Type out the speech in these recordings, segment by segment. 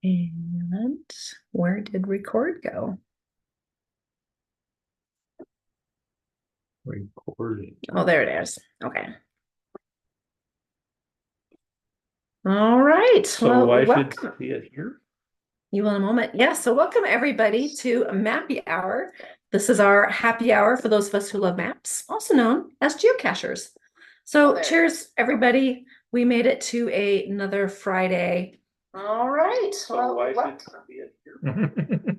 And where did record go? Recording. Oh, there it is. Okay. All right. So Well, I should welcome. see it here. You will in a moment. Yeah. So, welcome everybody to Mappy Hour. This is our happy hour for those of us who love maps, also known as geocachers. So, cheers, everybody. We made it to another Friday. All right. So I should see it here.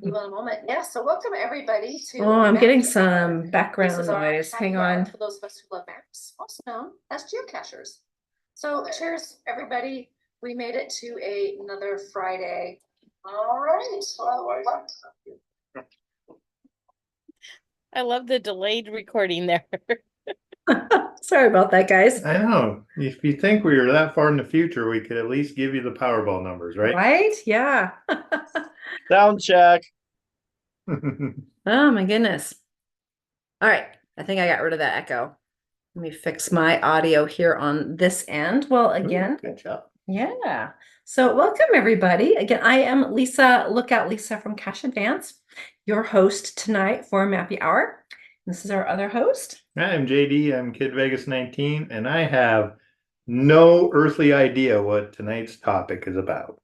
You will in a moment. Yeah. So, welcome everybody to. Oh, I'm getting some background noise. Hang on. For those of us who love maps, also known as geocachers. So, cheers, everybody. We made it to another Friday. All right. Well, I love the delayed recording there. sorry about that, guys. I know. If you think we were that far in the future, we could at least give you the Powerball numbers, right? Right? Yeah. Sound check. Oh my goodness. All right. I think I got rid of that echo. Let me fix my audio here on this end. Well, again, Good job. yeah. So welcome everybody. Again, I am Lisa, Lookout Lisa from Cash Advance, your host tonight for Mappy Hour. This is our other host. I'm JD. I'm Kid Vegas 19, and I have no earthly idea what tonight's topic is about.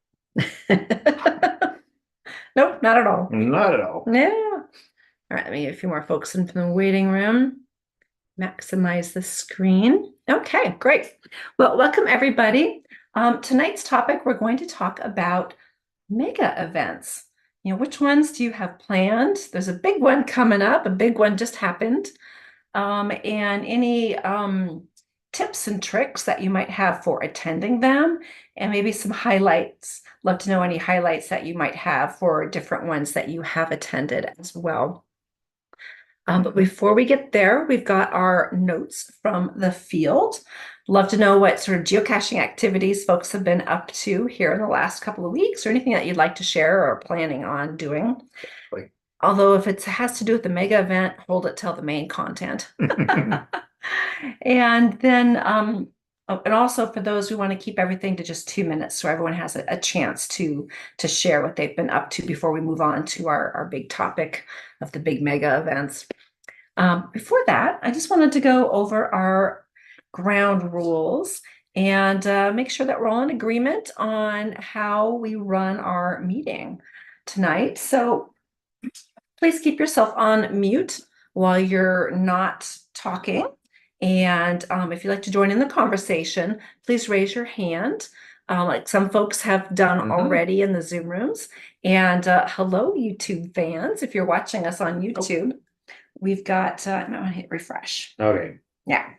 Nope, not at all. Not at all. Yeah. All right, let me get a few more folks in from the waiting room. Maximize the screen. Okay, great. Well, welcome everybody. Tonight's topic, we're going to talk about mega events. You know, which ones do you have planned? There's a big one coming up. A big one just happened. And any tips and tricks that you might have for attending them, and maybe some highlights. Love to know any highlights that you might have for different ones that you have attended as well. But before we get there, we've got our notes from the field. Love to know what sort of geocaching activities folks have been up to here in the last couple of weeks, or anything that you'd like to share or planning on doing. Like- Although if it has to do with the mega event, hold it till the main content. And then, and also for those who want to keep everything to just 2 minutes, so everyone has a chance to share what they've been up to before we move on to our big topic of the big mega events. Before that, I just wanted to go over our ground rules and make sure that we're all in agreement on how we run our meeting tonight. So please keep yourself on mute while you're not talking. And if you'd like to join in the conversation, please raise your hand, like some folks have done already in the Zoom rooms. And hello, YouTube fans, if you're watching us on YouTube. We've got, I might want to hit refresh. Okay. Yeah.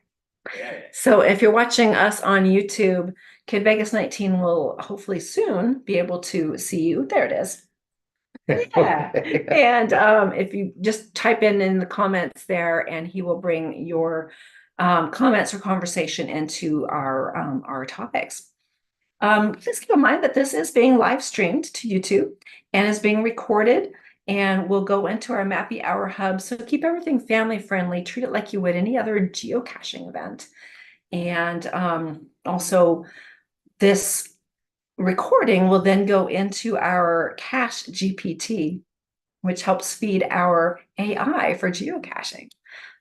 So if you're watching us on YouTube, Kid Vegas 19 will hopefully soon be able to see you. There it is. Yeah. And if you just type in the comments there, and he will bring your comments or conversation into our topics. Please keep in mind that this is being live streamed to YouTube and is being recorded, and we'll go into our Mappy Hour hub. So keep everything family friendly, treat it like you would any other geocaching event. And also this recording will then go into our Cache GPT, which helps feed our AI for geocaching.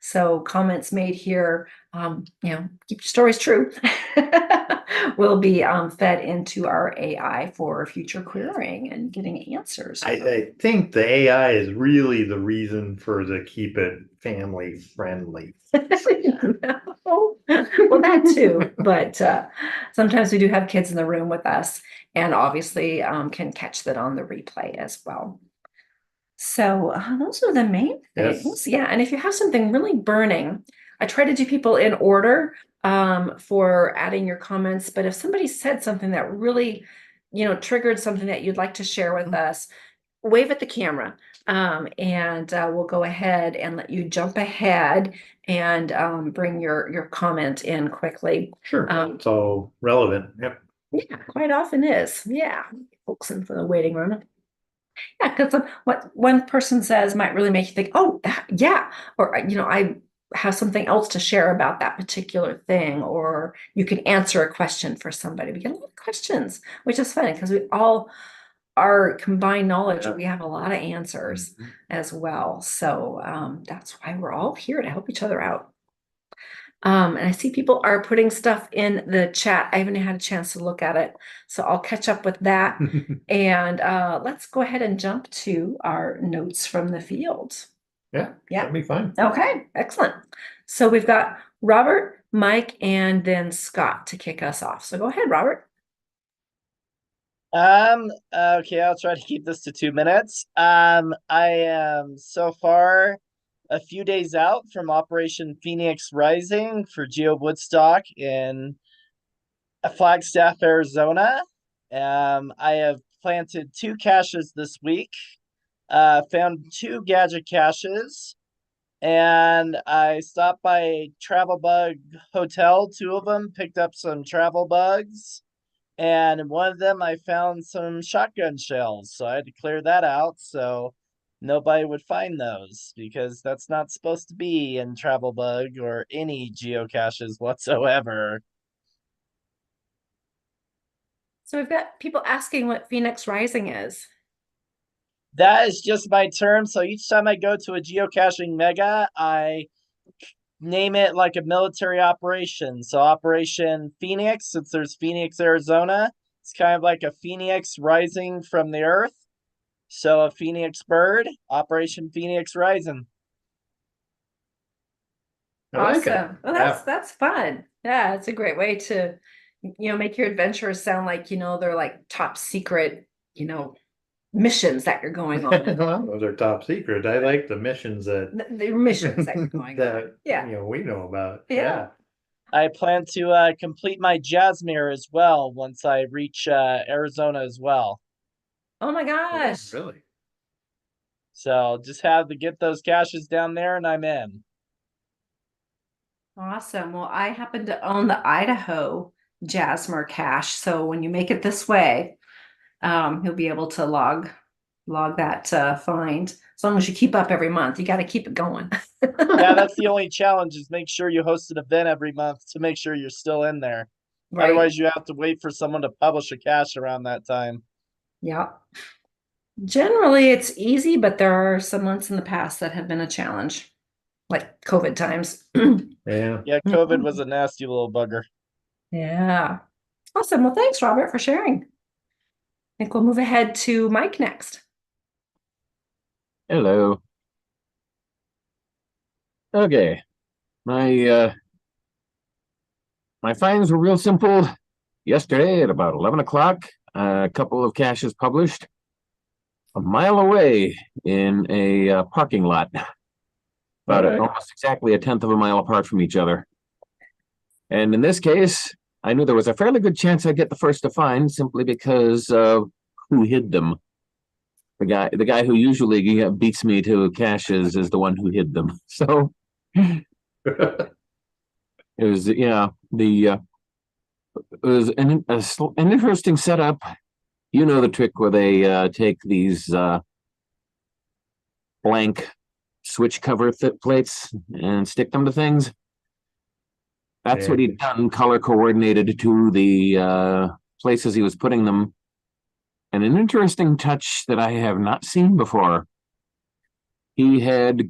So comments made here, keep your stories true, will be fed into our AI for future querying and getting answers. I think the AI is really the reason for the keep it family friendly. Well, that too, but sometimes we do have kids in the room with us, and obviously can catch that on the replay as well. So those are the main things. Yes. Yeah. And if you have something really burning, I try to do people in order for adding your comments. But if somebody said something that really, triggered something that you'd like to share with us, wave at the camera, and we'll go ahead and let you jump ahead and bring your comment in quickly. Sure. It's all relevant. Yep. Yeah, quite often is. Yeah. Folks in for the waiting room. Yeah, because what one person says might really make you think, oh, yeah, or I have something else to share about that particular thing, or you can answer a question for somebody. We get a lot of questions, which is funny because we all our combined knowledge, we have a lot of answers as well. So that's why we're all here to help each other out. And I see people are putting stuff in the chat. I haven't had a chance to look at it, so I'll catch up with that. And let's go ahead and jump to our notes from the field. Yeah, Yeah. that'd be fun. Okay, excellent. So we've got Robert, Mike, and then Scott to kick us off. So go ahead, Robert. Okay, I'll try to keep this to 2 minutes. I am so far a few days out from Operation Phoenix Rising for Geo Woodstock in Flagstaff, Arizona. I have planted 2 caches this week, found 2 gadget caches, and I stopped by Travel Bug Hotel, 2 of them, picked up some travel bugs. And in one of them, I found some shotgun shells. So I had to clear that out so nobody would find those because that's not supposed to be in Travel Bug or any geocaches whatsoever. So we've got people asking what Phoenix Rising is. That is just my term. So each time I go to a geocaching mega, I name it like a military operation. So Operation Phoenix, since there's Phoenix, Arizona, it's kind of like a phoenix rising from the earth. So a phoenix bird, Operation Phoenix Rising. I like it. Awesome. Well, that's fun. Yeah, it's a great way to, make your adventures sound like, they're like top secret, missions that you're going on. Well, those are top secret. I like the missions that They're missions that you're going on. that Yeah. we know about. Yeah. I plan to complete my Jasmine as well once I reach Arizona as well. Oh my gosh. Really? So just have to get those caches down there and I'm in. Awesome. Well, I happen to own the Idaho Jasmer cache. So when you make it this way, you'll be able to log that find. As long as you keep up every month, you got to keep it going. Yeah, that's the only challenge is make sure you host an event every month to make sure you're still in there. Right. Otherwise, you have to wait for someone to publish a cache around that time. Yeah. Generally, it's easy, but there are some months in the past that have been a challenge, like COVID times. Yeah. Yeah, COVID was a nasty little bugger. Yeah. Awesome. Well, thanks, Robert, for sharing. I think we'll move ahead to Mike next. Hello. Okay. My finds were real simple. Yesterday at about 11 o'clock, a couple of caches published a mile away in a parking lot. About Okay. almost exactly a tenth of a mile apart from each other. And in this case, I knew there was a fairly good chance I'd get the first to find simply because of who hid them. The guy who usually beats me to caches is the one who hid them. So it was, it was an interesting setup. You know the trick where they take these blank switch cover plates and stick them to things. That's what he'd done, color coordinated to the places he was putting them. And an interesting touch that I have not seen before. He had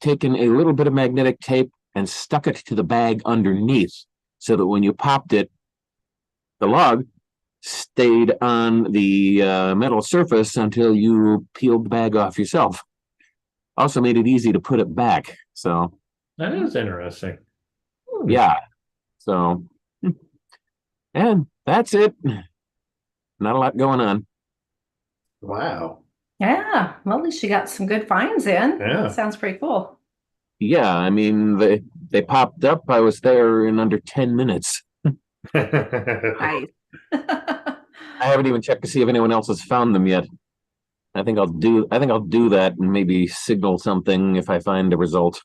taken a little bit of magnetic tape and stuck it to the bag underneath so that when you popped it, the log stayed on the metal surface until you peeled the bag off yourself. Also made it easy to put it back. So That is interesting. yeah. So, and that's it. Not a lot going on. Wow. Yeah. Well, at least you got some good finds in. Yeah. Sounds pretty cool. Yeah, I mean, they popped up. I was there in under 10 minutes. Nice. I haven't even checked to see if anyone else has found them yet. I think I'll do that and maybe signal something if I find a result.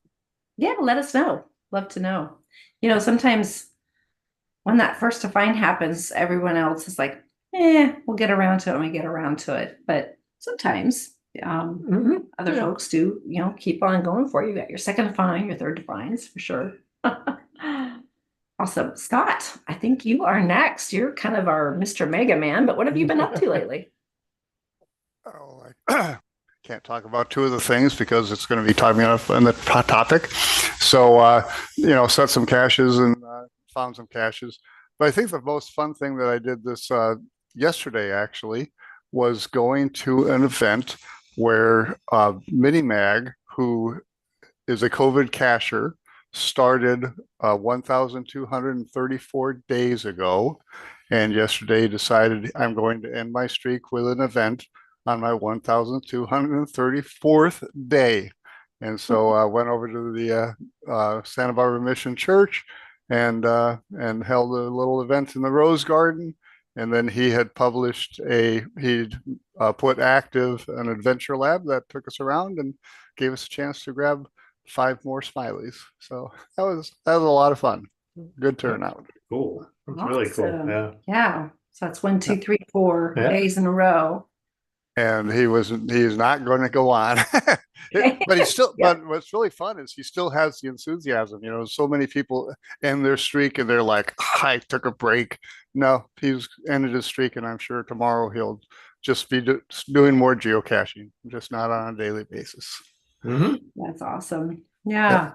Yeah, let us know. Love to know. Sometimes when that first to find happens, everyone else is like, we'll get around to it when we get around to it. But sometimes other folks do, keep on going for you. You got your second to find, your third to finds for sure. Awesome. Scott, I think you are next. You're kind of our Mr. Mega Man, but what have you been up to lately? Oh, I can't talk about two of the things because it's going to be talking on the topic. So, set some caches and found some caches. But I think the most fun thing that I did this yesterday actually was going to an event where Minimag, who is a COVID cacher, started 1,234 days ago. And yesterday decided I'm going to end my streak with an event on my 1,234th day. And so I went over to the Santa Barbara Mission Church and held a little event in the Rose Garden. And then he had published he'd put active an adventure lab that took us around and gave us a chance to grab 5 more smileys. So that was a lot of fun. Good turnout. Cool. That's really cool. Awesome. Yeah. Yeah. So that's 1, 2, 3, 4 Yeah. days in a row. And he's not going to go on. But he's still, Yeah. but what's really fun is he still has the enthusiasm. So many people end their streak and they're like, I took a break. No, he's ended his streak, and I'm sure tomorrow he'll just be doing more geocaching, just not on a daily basis. Mm-hmm. That's awesome. Yeah.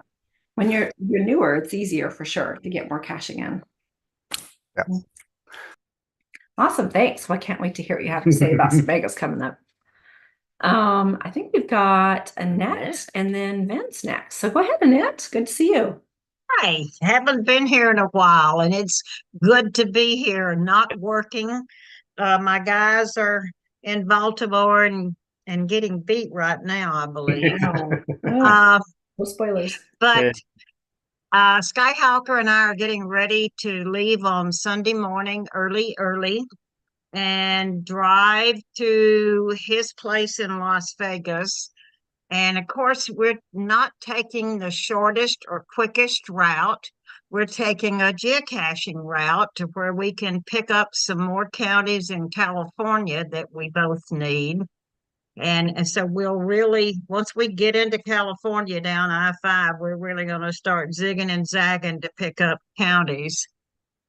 When you're newer, it's easier for sure to get more caching in. Yeah. Awesome. Thanks. Well, I can't wait to hear what you have to say about some Vegas coming up. I think we've got Annette and then Vince next. So go ahead, Annette. Good to see you. Hi, haven't been here in a while, and it's good to be here and not working. My guys are in Baltimore and getting beat right now, I believe. No spoilers. But Skyhawker and I are getting ready to leave on Sunday morning early, and drive to his place in Las Vegas. And of course, we're not taking the shortest or quickest route. We're taking a geocaching route to where we can pick up some more counties in California that we both need. And so we'll really, once we get into California down I-5, we're really going to start zigging and zagging to pick up counties.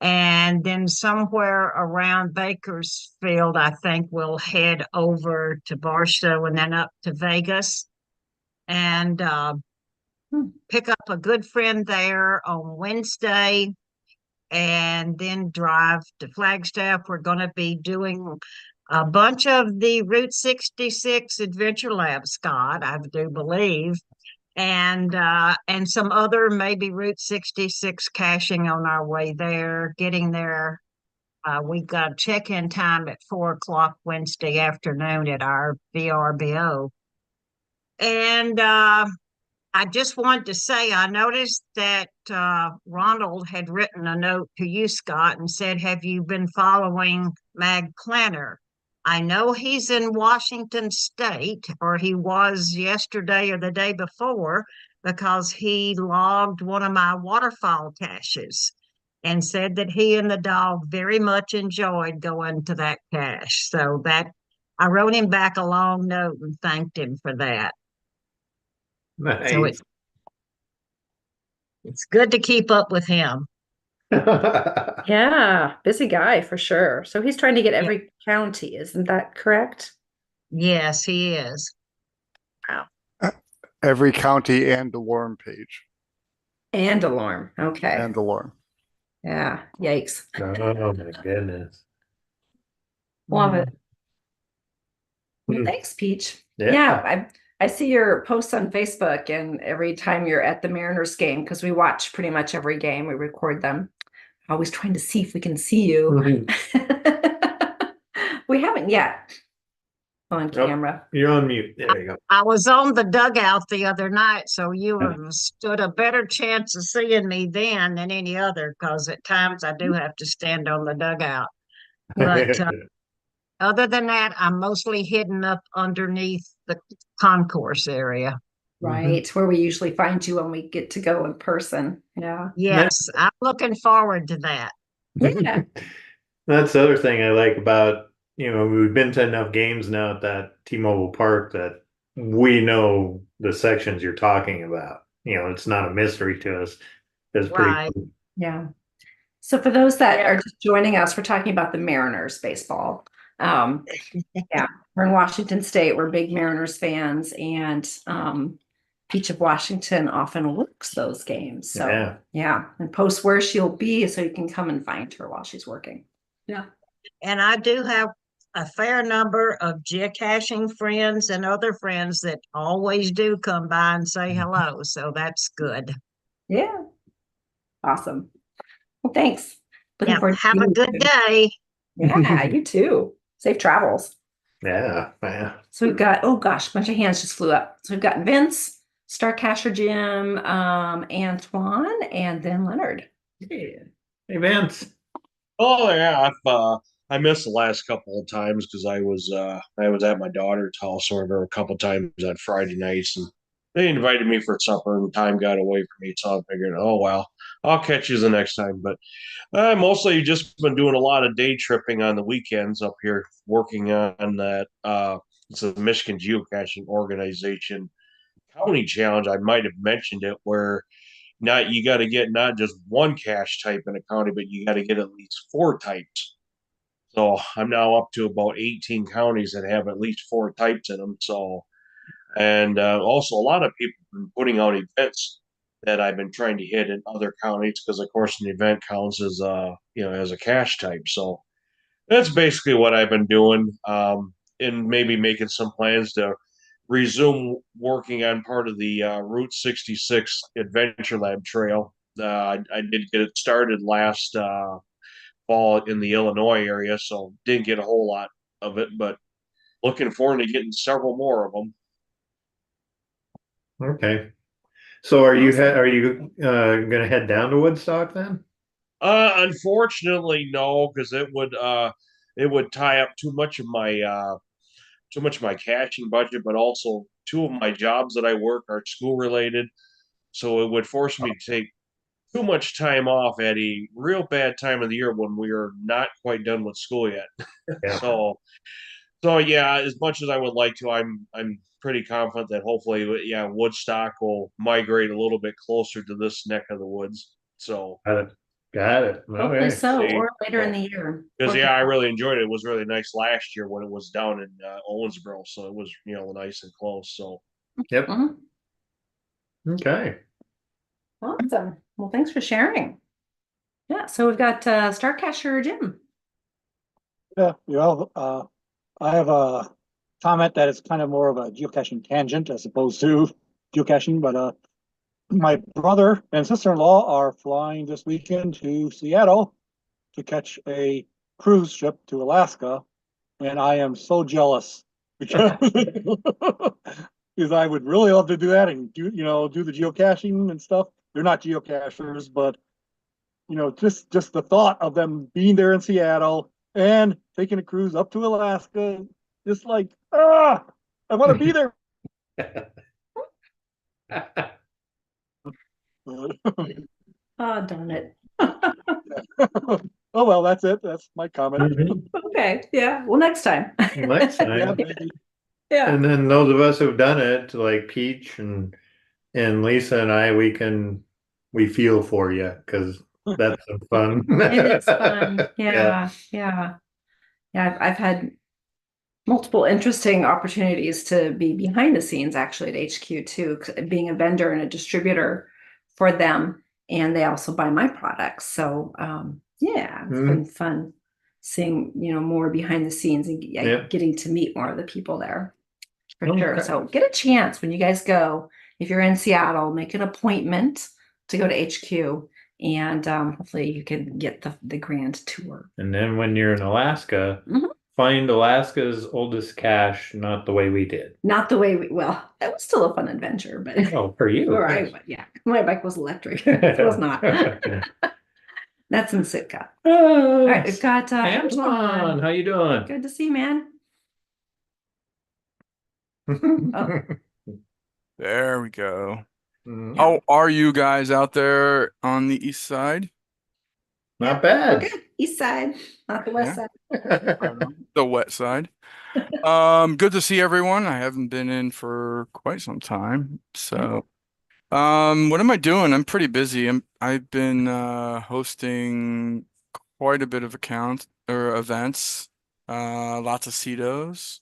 And then somewhere around Bakersfield, I think we'll head over to Barstow and then up to Vegas and pick up a good friend there on Wednesday and then drive to Flagstaff. We're going to be doing a bunch of the Route 66 Adventure Lab, Scott, I do believe, and some other maybe Route 66 caching on our way there, getting there. We've got check-in time at 4 o'clock Wednesday afternoon at our VRBO. And I just wanted to say, I noticed that Ronald had written a note to you, Scott, and said, have you been following Mag Planner? I know he's in Washington State, or he was yesterday or the day before, because he logged one of my waterfall caches and said that he and the dog very much enjoyed going to that cache. So that I wrote him back a long note and thanked him for that. Nice. So it's good to keep up with him. Yeah, busy guy for sure. So he's trying to get every county, isn't that correct? Yes, he is. Every county and Delorme page. And Alarm. Okay. And Delorme. Yeah. Yikes. Oh my goodness. Love it. Well, Hmm. thanks, Peach. Yeah. Yeah, I see your posts on Facebook, and every time you're at the Mariners game, because we watch pretty much every game, we record them. Always trying to see if we can see you. We haven't yet on camera. You're on mute. There you go. I was on the dugout the other night, so you have stood a better chance of seeing me then than any other, because at times I do have to stand on the dugout. But other than that, I'm mostly hidden up underneath the concourse area. Right, where we usually find you when we get to go in person. Yeah. Yes, I'm looking forward to that. Yeah. That's the other thing I like about, we've been to enough games now at that T-Mobile Park that we know the sections you're talking about. It's not a mystery to us. It's pretty Right. cool. Yeah. So for those that are just joining us, we're talking about the Mariners baseball. Um, yeah, we're in Washington State. We're big Mariners fans, and Peach of Washington often works those games. So Yeah. yeah, and post where she'll be so you can come and find her while she's working. Yeah. And I do have a fair number of geocaching friends and other friends that always do come by and say hello. So that's good. Yeah. Awesome. Well, thanks. Looking Yeah. forward to Have a seeing good you. day. Yeah, you too. Safe travels. Yeah. Yeah. So we've got, oh gosh, a bunch of hands just flew up. So we've got Vince, Starcaster Jim, Antoine, and then Leonard. Hey, Vince. Oh yeah, I missed the last couple of times because I was at my daughter's house over a couple of times on Friday nights, and they invited me for supper, and time got away from me, so I figured, oh well, I'll catch you the next time. But I mostly just been doing a lot of day tripping on the weekends up here, working on that. It's a Michigan geocaching organization county challenge. I might have mentioned it where not you got to get not just one cache type in a county, but you got to get at least four types. So I'm now up to about 18 counties that have at least four types in them. So, and also a lot of people have been putting out events that I've been trying to hit in other counties because, of course, an event counts as as a cache type. So that's basically what I've been doing, and maybe making some plans to resume working on part of the Route 66 Adventure Lab Trail. I did get it started last fall in the Illinois area, so didn't get a whole lot of it, but looking forward to getting several more of them. Okay. So are you Awesome. are you gonna head down to Woodstock then? Unfortunately, no, because it would tie up too much of my caching budget, but also two of my jobs that I work are school related. So it would force me to take too much time off at a real bad time of the year when we are not quite done with school yet. Yeah. So yeah, as much as I would like to, I'm pretty confident that hopefully, yeah, Woodstock will migrate a little bit closer to this neck of the woods. So Got it. Got it. Hopefully Okay. so, See, or later in so- the year. because yeah, I really enjoyed it. It was really nice last year when it was down in Owensboro, so it was nice and close. So Yep. Mhm. Okay. Awesome. Well, thanks for sharing. Yeah, so we've got Starcaster Jim. Yeah, I have a comment that is kind of more of a geocaching tangent as opposed to geocaching, but my brother and sister-in-law are flying this weekend to Seattle to catch a cruise ship to Alaska, and I am so jealous because because I would really love to do that and do the geocaching and stuff. They're not geocachers, but just the thought of them being there in Seattle and taking a cruise up to Alaska, just like, I want to be there. Oh, darn it. Oh, well, that's it. That's my comment. Okay, yeah. Well, next time. Next time. Yeah, maybe. Yeah. And then those of us who've done it, like Peach and Lisa and I, we feel for you because that's some fun. It is fun. Yeah. Yeah. I've had multiple interesting opportunities to be behind the scenes actually at HQ too, being a vendor and a distributor for them, and they also buy my products. So yeah, it's been fun seeing more behind the scenes and Yeah. getting to meet more of the people there for sure. Okay. So get a chance when you guys go. If you're in Seattle, make an appointment to go to HQ, and hopefully you can get the grand tour. And then when you're in Alaska, Mhm. find Alaska's oldest cache, not the way we did. Not the way well, that was still a fun adventure, but Oh, for you. where I went, yeah, my bike was electric. It was not. That's in Sitka. All right, we've got Antoine, Antoine. how you doing? Good to see you, man. Oh. There we go. Mm, How are you guys out there on the east side? Not We're bad. good. East side, not the west side. The wet side. Good to see everyone. I haven't been in for quite some time. So, what am I doing? I'm pretty busy. I've been hosting quite a bit of accounts or events lots of Cetos.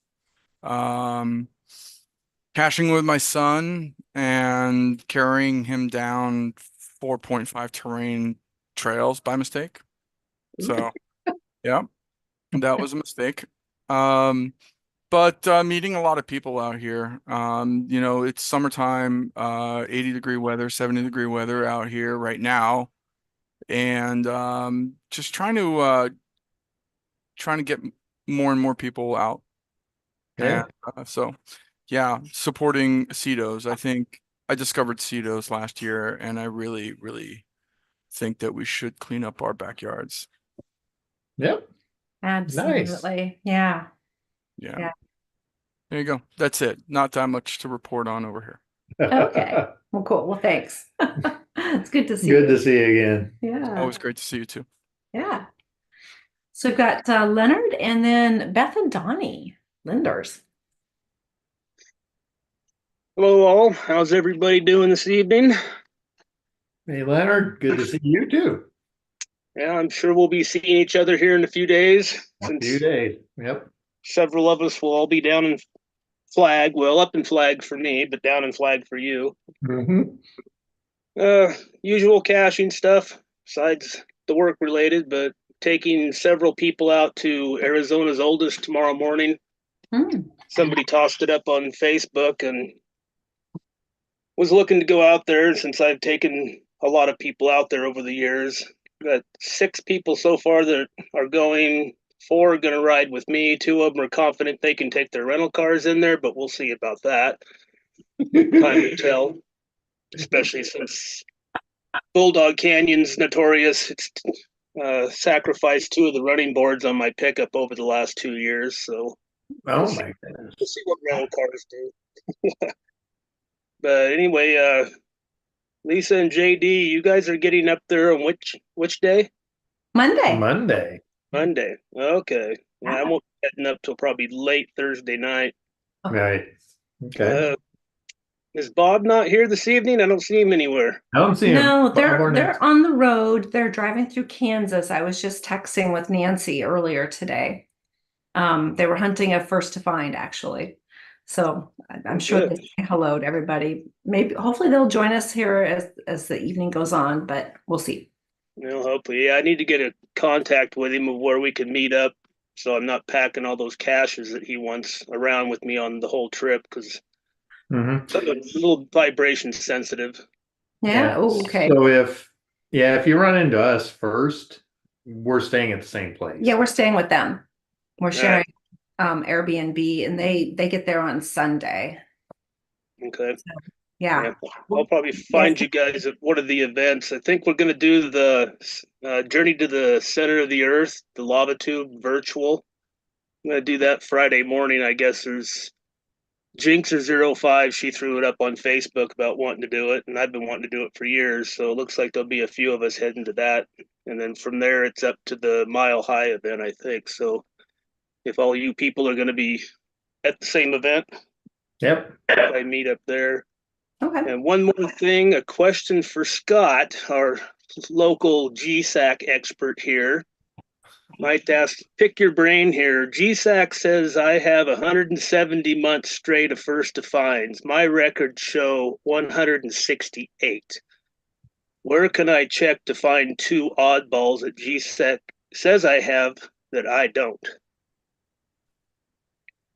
Caching with my son and carrying him down 4.5 terrain trails by mistake. So, yeah, that was a mistake. But meeting a lot of people out here. It's summertime, 80-degree weather, 70-degree weather out here right now. And just trying to get more and more people out. Yeah. And so yeah, supporting Cetos. I think I discovered Cetos last year, and I really, really think that we should clean up our backyards. Yep. Absolutely. Yeah. Yeah. Yeah. There you go. That's it. Not that much to report on over here. Okay. Well, cool. Well, thanks. It's good to see Good you. to see you again. Yeah. Always great to see you too. Yeah. So we've got Leonard and then Beth and Donnie Linders. Hello, all. How's everybody doing this evening? Hey, Leonard, good to see you too. Yeah, I'm sure we'll be seeing each other here in a few days, A since few days. Yep. several of us will all be down in Flag. Well, up in Flag for me, but down in Flag for you. Mm-hmm. Usual caching stuff, besides the work related, but taking several people out to Arizona's oldest tomorrow morning. Somebody tossed it up on Facebook and was looking to go out there since I've taken a lot of people out there over the years. Got 6 people so far that are going. 4 are going to ride with me. 2 of them are confident they can take their rental cars in there, but we'll see about that. Time will tell, especially since Bulldog Canyon's notorious. It's sacrificed 2 of the running boards on my pickup over the last 2 years. So Oh my goodness. we'll see what rental cars do. But anyway, Lisa and JD, you guys are getting up there on which day? Monday. Monday. Okay. Yeah, I won't be heading up till probably late Thursday night. Right. Okay. Is Bob not here this evening? I don't see him anywhere. I don't see him. No, Bob they're Barnett. on the road. They're driving through Kansas. I was just texting with Nancy earlier today. They were hunting a first to find, actually. So I'm sure Good. they say hello to everybody. Maybe, hopefully, they'll join us here as the evening goes on, but we'll see. Well, hopefully. Yeah, I need to get a contact with him of where we can meet up, so I'm not packing all those caches that he wants around with me on the whole trip, because Mm-hmm. I'm a little vibration sensitive. Yeah. Oh, okay. So if you run into us first, we're staying at the same place. Yeah, we're staying with them. We're All sharing Airbnb, and they get there on Sunday. Okay. Yeah. I'll probably find you guys at one of the events. I think we're going to do the Journey to the Center of the Earth, the lava tube virtual. I'm going to do that Friday morning. I guess there's Jinxer05. She threw it up on Facebook about wanting to do it, and I've been wanting to do it for years. So it looks like there'll be a few of us heading to that. And then from there, it's up to the Mile High event, I think. So if all you people are going to be at the same event, Yep. I meet up there. Okay. And one more thing, a question for Scott, our local GSAC expert here. Might ask, pick your brain here. GSAC says I have 170 months straight of first to finds. My records show 168. Where can I check to find 2 oddballs that GSAC says I have that I don't?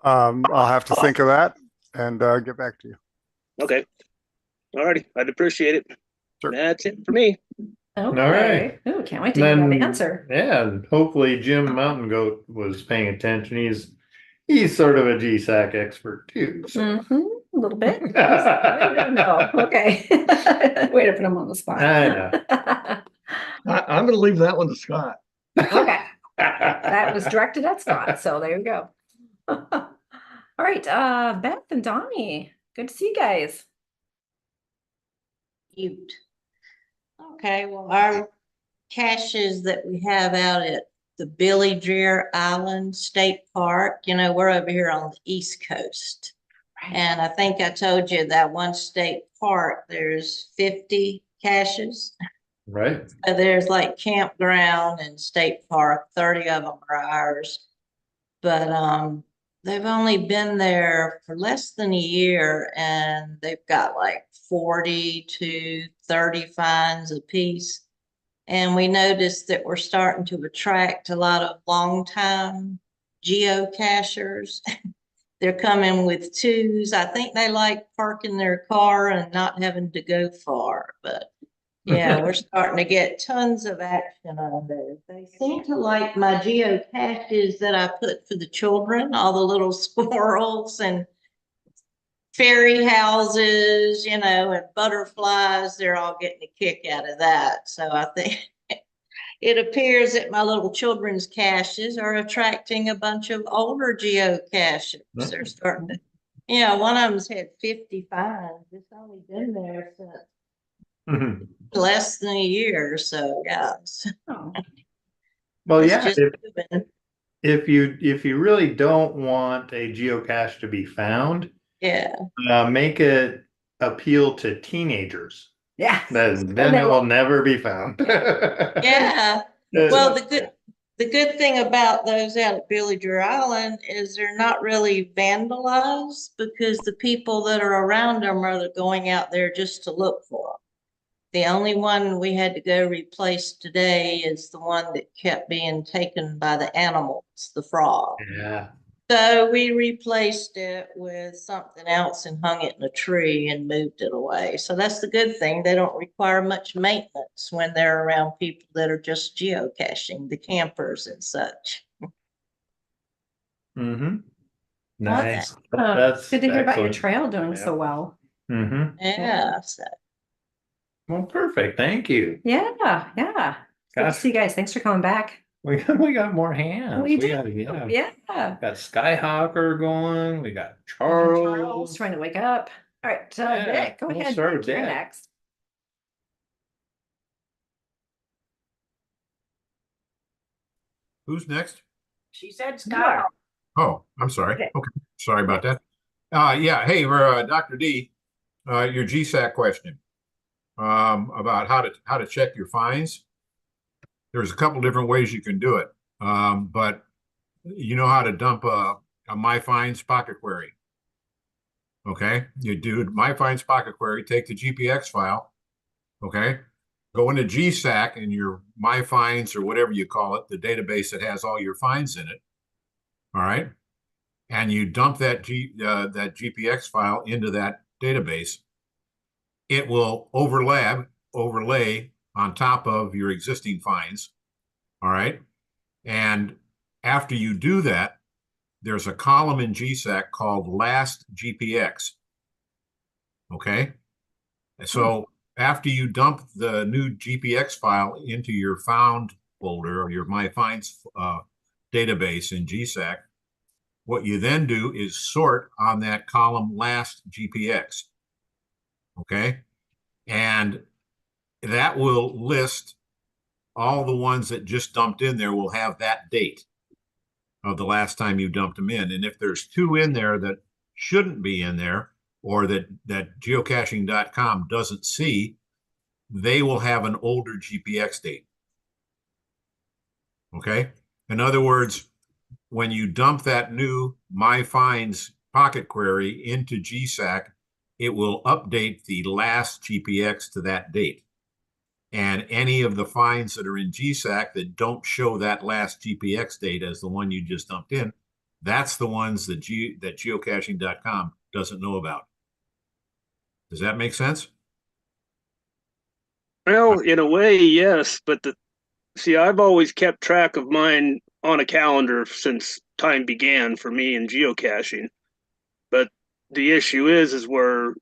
I'll have to think of that and get back to you. Okay. Alrighty, I'd appreciate it. Sure. That's it for me. Okay. All right. Ooh, can't wait to hear that answer. Yeah, and hopefully Jim Mountain Goat was paying attention. He's sort of a GSAC expert too. So. Mm-hmm. A little bit. I don't know. Okay. Way to put him on the spot. I know. I'm going to leave that one to Scott. Okay. That was directed at Scott. So there you go. All right. Beth and Donnie. Good to see you guys. Cute. Okay, well, our caches that we have out at the Billy Dreer Island State Park, we're over here on the East Coast. Right. And I think I told you that one state park, there's 50 caches. Right. So there's like campground and state park, 30 of them are ours. but they've only been there for less than a year, and they've got like 40 to 30 fines apiece. And we noticed that we're starting to attract a lot of longtime geocachers. They're coming with twos. I think they like parking their car and not having to go far. But yeah, we're starting to get tons of action on those. They seem to like my geocaches that I put for the children, all the little squirrels and fairy houses, you know, and butterflies. They're all getting a kick out of that. So I think it appears that my little children's caches are attracting a bunch of older geocachers. They're starting to, you know, one of them's had 50 fines. It's only been there since less than a year. So yeah. Well, It's yeah, just moving. if you really don't want a geocache to be found, Yeah. make it appeal to teenagers. Yeah. Then it will never be found. Yeah. Well, the good thing about those out at Billy Drew Island is they're not really vandalized because the people that are around them are going out there just to look for them. The only one we had to go replace today is the one that kept being taken by the animals, the frog. Yeah. So we replaced it with something else and hung it in a tree and moved it away. So that's the good thing. They don't require much maintenance when they're around people that are just geocaching, the campers and such. Mm-hmm. Well, Nice. that's good to hear about your excellent. trail doing so well. Mm-hmm. Yeah. So. Well, perfect. Thank you. Yeah. Good to see you guys. Thanks for coming back. We got more hands. We do. got, Yeah. Got Skyhawker going. We got Charles Charles. trying to wake up. All right, Vic, go we'll ahead. start with You're Vic. next. Who's next? She said You Scott. are. Oh, I'm sorry. Okay. Okay. Sorry about that. Yeah. Hey, Dr. D, your GSAC question about how to check your fines. There's a couple different ways you can do it. But you know how to dump a My Fines pocket query. Okay. You do My Fines pocket query, take the GPX file. Okay. Go into GSAC and your My Fines or whatever you call it, the database that has all your fines in it. All right. And you dump that GPX file into that database. It will overlay on top of your existing fines. All right. And after you do that, there's a column in GSAC called last GPX. Okay. So after you dump the new GPX file into your found folder or your My Fines database in GSAC, what you then do is sort on that column last GPX. Okay. And that will list all the ones that just dumped in there will have that date of the last time you dumped them in. And if there's two in there that shouldn't be in there or that geocaching.com doesn't see, they will have an older GPX date. Okay. In other words, when you dump that new My Fines pocket query into GSAC, it will update the last GPX to that date. And any of the fines that are in GSAC that don't show that last GPX date as the one you just dumped in, that's the ones that geocaching.com doesn't know about. Does that make sense? Well, in a way, yes, but see, I've always kept track of mine on a calendar since time began for me in geocaching. But the issue is where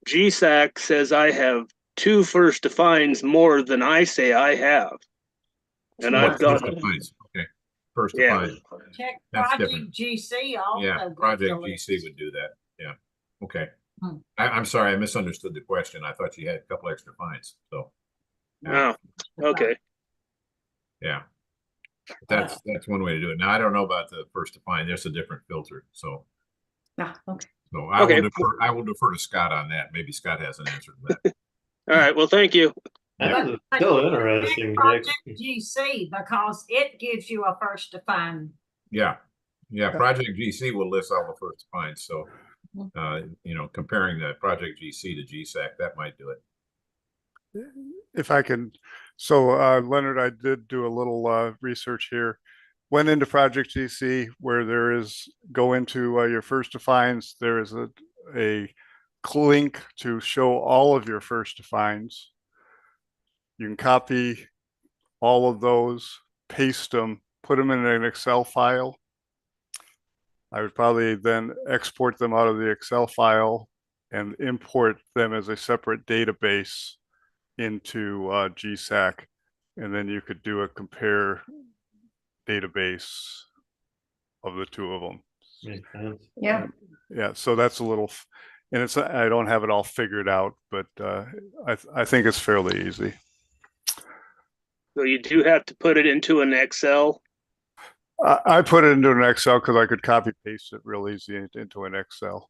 GSAC says I have two first defines more than I say I have. And I've got defines. Okay. First yeah. defines. Check That's Project different. GC also. Yeah, Project GC would do that. Yeah. Okay. I'm sorry, I misunderstood the question. I thought you had a couple extra fines. So Oh, okay. yeah. That's one way to do it. Now I don't know about the first define. There's a different filter. So Okay. so I will defer to Scott on that. Maybe Scott has an answer to that. All right. Well, thank you. That's still interesting, Vic. Project GC because it gives you a first define. Yeah. Yeah, Project GC will list all the first finds. So, comparing the Project GC to GSAC, that might do it. If I can, so Leonard, I did do a little research here. Went into Project GC where there is go into your first defines. There is a link to show all of your first defines. You can copy all of those, paste them, put them in an Excel file. I would probably then export them out of the Excel file and import them as a separate database into GSAC, and then you could do a compare database of the two of them. Yeah. Yeah, so that's a little, and it's I don't have it all figured out, but I think it's fairly easy. So you do have to put it into an Excel. I put it into an Excel because I could copy paste it real easy into an Excel.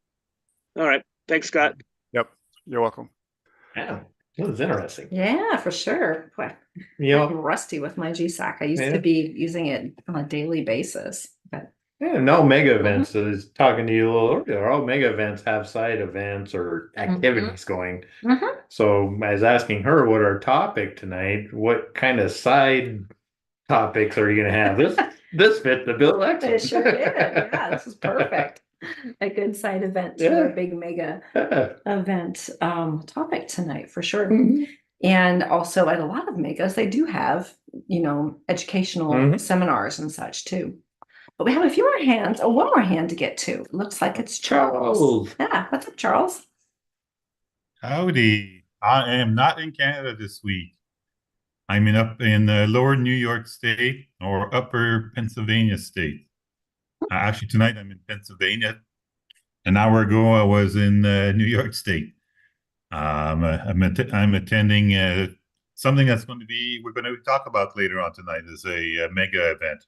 All right. Thanks, Scott. Yep. You're welcome. Yeah, it was interesting. Yeah, for sure. Boy, I'm rusty with my GSAC. I used to be using it on a daily basis, but no mega events. I was talking to you a little earlier. All mega events have side events or activities going. So I was asking her what our topic tonight. What kind of side topics are you going to have? This fit the bill. It sure did. Yeah, this is perfect. A good side event to our big mega event topic tonight for sure. And also at a lot of megas, they do have, educational seminars and such too. But we have a few more hands, one more hand to get to. Looks like it's Charles. Yeah, what's up, Charles? Howdy. I am not in Canada this week. I'm up in lower New York State or upper Pennsylvania State. Actually, tonight I'm in Pennsylvania. An hour ago, I was in New York State. I'm attending something that's we're going to talk about later on tonight is a mega event.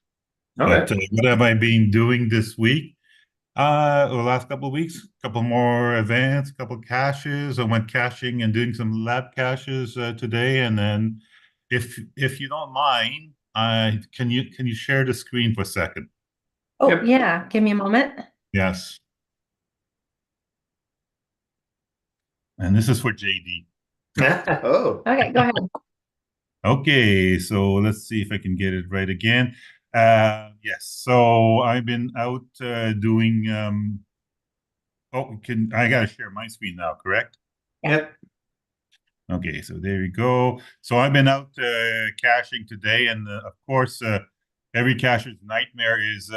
But what have I been doing this week? The last couple of weeks, a couple more events, a couple of caches. I went caching and doing some lab caches today. And then if you don't mind, can you share the screen for a second? Oh, yeah. Give me a moment. Yes. And this is for JD. Okay, go ahead. Okay, so let's see if I can get it right again. Yes, so I've been out doing. I gotta share my screen now, correct? Yep. Okay, so there you go. So I've been out caching today, and of course, every cacher's nightmare is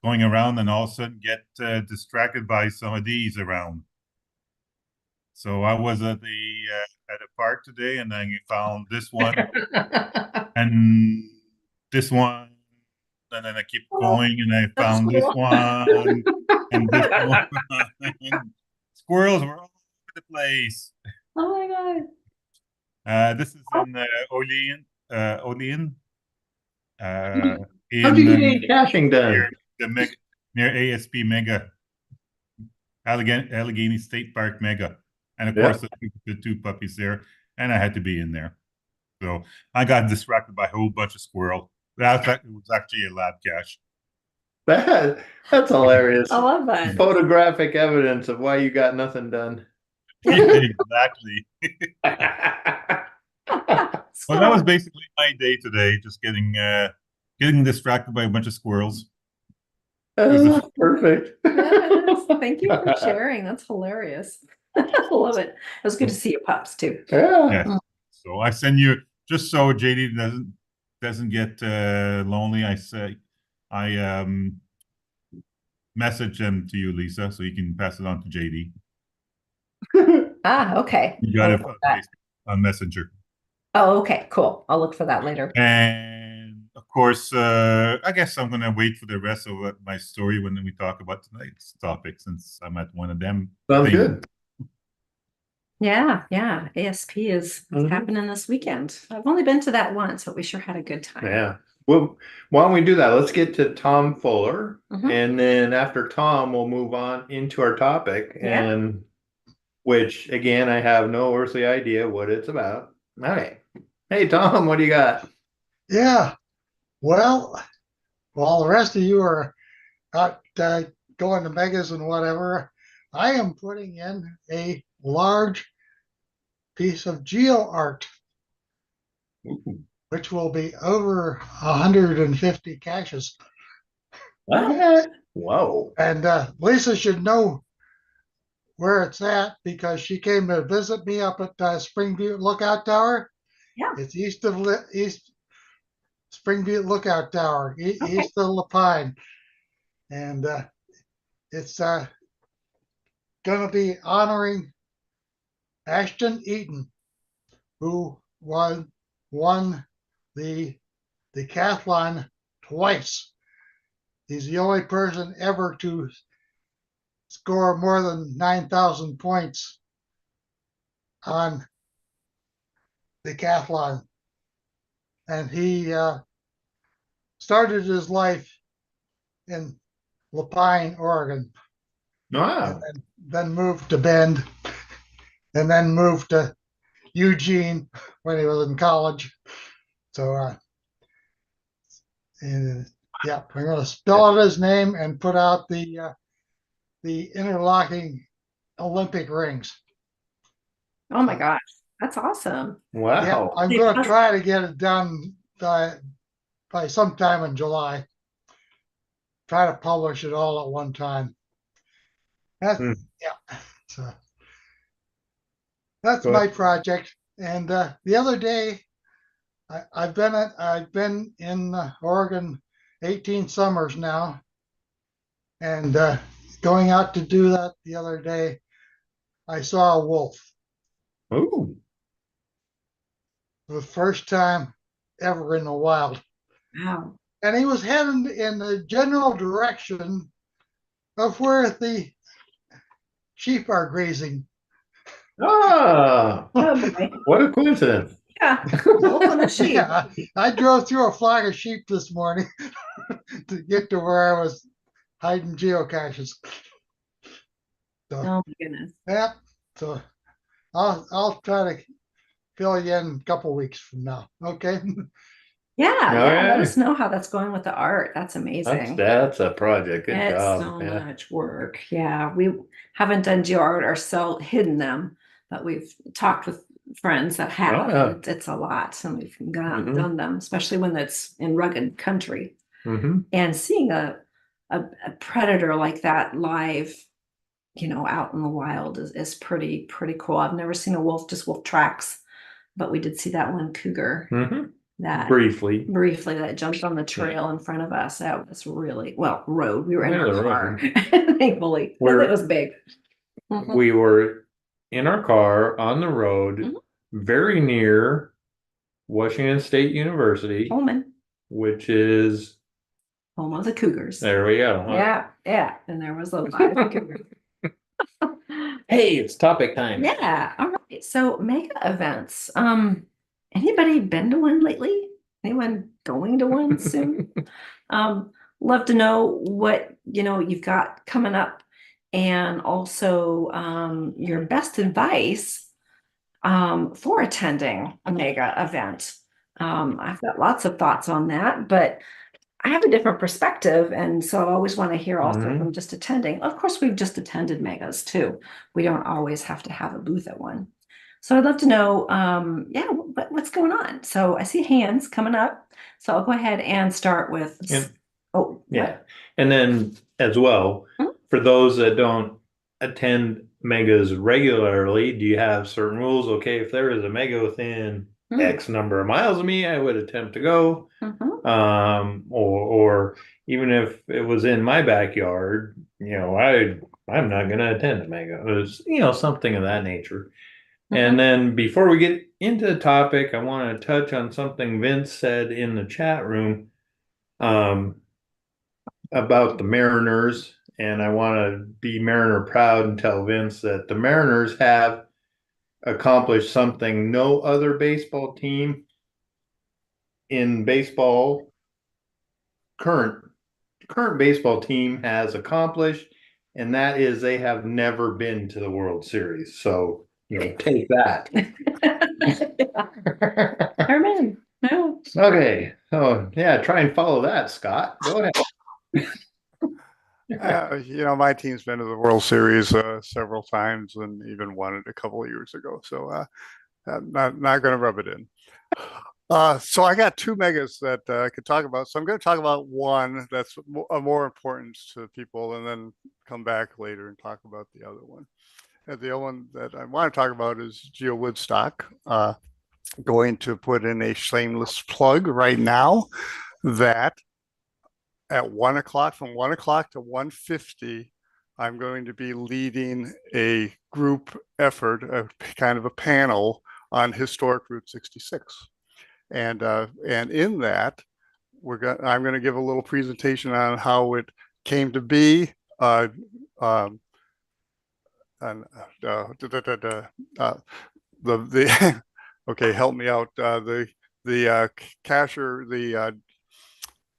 going around and all of a sudden get distracted by some of these around. So I was at a park today, and I found this one and this one, and then I keep going, and I found this one and this one. Squirrels were all over the place. Oh my God! This is in Olean. How'd you get any caching done? Near ASP Mega, Allegheny State Park Mega. And of course, the two puppies there, and I had to be in there. So I got distracted by a whole bunch of squirrel. It was actually a lab cache. That's hilarious. I love that. Photographic evidence of why you got nothing done. Exactly. Well, that was basically my day today, just getting distracted by a bunch of squirrels. That's perfect. Yes, thank you for sharing. That's hilarious. I love it. It was good to see your pups too. Yeah. So I send you, just so JD doesn't get lonely. I message them to you, Lisa, so you can pass it on to JD. Okay. You got it on Messenger. Oh, okay, cool. I'll look for that later. And of course, I guess I'm gonna wait for the rest of my story when we talk about tonight's topic, since I'm at one of them. Sounds good. Yeah. ASP is happening this weekend. I've only been to that once, but we sure had a good time. Yeah. Well, why don't we do that? Let's get to Tom Fuller, and then after Tom, we'll move on into our topic, and which again, I have no earthly idea what it's about. Okay. Hey, Tom, what do you got? Yeah. Well, while the rest of you are out going to megas and whatever, I am putting in a large piece of geo art, which will be over 150 caches. What? Whoa. And Lisa should know where it's at because she came to visit me up at Springview Lookout Tower. Yeah. It's east Springview Lookout Tower, east of Lapine. And it's going to be honoring Ashton Eaton, who won the decathlon twice. He's the only person ever to score more than 9,000 points on decathlon. And he started his life in Lapine, Oregon. Wow. And then moved to Bend, and then moved to Eugene when he was in college. So, yeah, I'm going to spell out his name and put out the interlocking Olympic rings. Oh my gosh, that's awesome. Wow. Yeah, I'm going to try to get it done by sometime in July. Try to publish it all at one time. Yeah. So that's my project. And the other day, I've been in Oregon 18 summers now, and going out to do that the other day, I saw a wolf. Oh. The first time ever in the wild. Wow. And he was heading in the general direction of where the sheep are grazing. Ah, what a coincidence. Yeah. Yeah, I drove through a flock of sheep this morning to get to where I was hiding geocaches. So, oh my goodness. Yeah. So I'll try to fill you in a couple weeks from now. Okay. Yeah, let us know how that's going with the art. That's amazing. That's a project. Good it's job. so much work. Yeah, we haven't done geo art ourselves, hidden them, but we've talked with friends that have. It's a lot, and we've gone out and done them, especially when it's in rugged country. And seeing a predator like that live, out in the wild is pretty cool. I've never seen a wolf, just wolf tracks, but we did see that one cougar. That briefly that jumped on the trail in front of us. That was really road. We were in our car, thankfully. It was big. We were in our car on the road, very near Washington State University, Holman, which is home of the Cougars. There we go. Yeah, and there was a lot of Cougars. Hey, it's topic time. Yeah. All right. So mega events. Anybody been to one lately? Anyone going to one soon? Love to know what you've got coming up, and also your best advice for attending a mega event. I've got lots of thoughts on that, but I have a different perspective, and so I always want to hear also from just attending. Of course, we've just attended megas too. We don't always have to have a booth at one. So I'd love to know, what's going on? So I see hands coming up. So I'll go ahead and start with. And then as well, for those that don't attend megas regularly, do you have certain rules? Okay, if there is a mega within X number of miles of me, I would attempt to go. Or even if it was in my backyard, I'm not going to attend a mega. It was, something of that nature. And then before we get into the topic, I want to touch on something Vince said in the chat room about the Mariners. And I want to be Mariner proud and tell Vince that the Mariners have accomplished something no other baseball team in baseball, current baseball team has accomplished, and that is they have never been to the World Series. So take that. Herman, no. Okay. Oh, yeah. Try and follow that, Scott. Go ahead. My team's been to the World Series several times and even won it a couple of years ago. So I'm not going to rub it in. So I got two megas that I could talk about. So I'm going to talk about one that's more important to people, and then come back later and talk about the other one. And the other one that I want to talk about is Geo Woodstock. Going to put in a shameless plug right now that at 1 o'clock, from 1 o'clock to 1:50, I'm going to be leading a group effort, a kind of a panel on historic Route 66. And in that, I'm going to give a little presentation on how it came to be. And the okay, help me out. The cashier,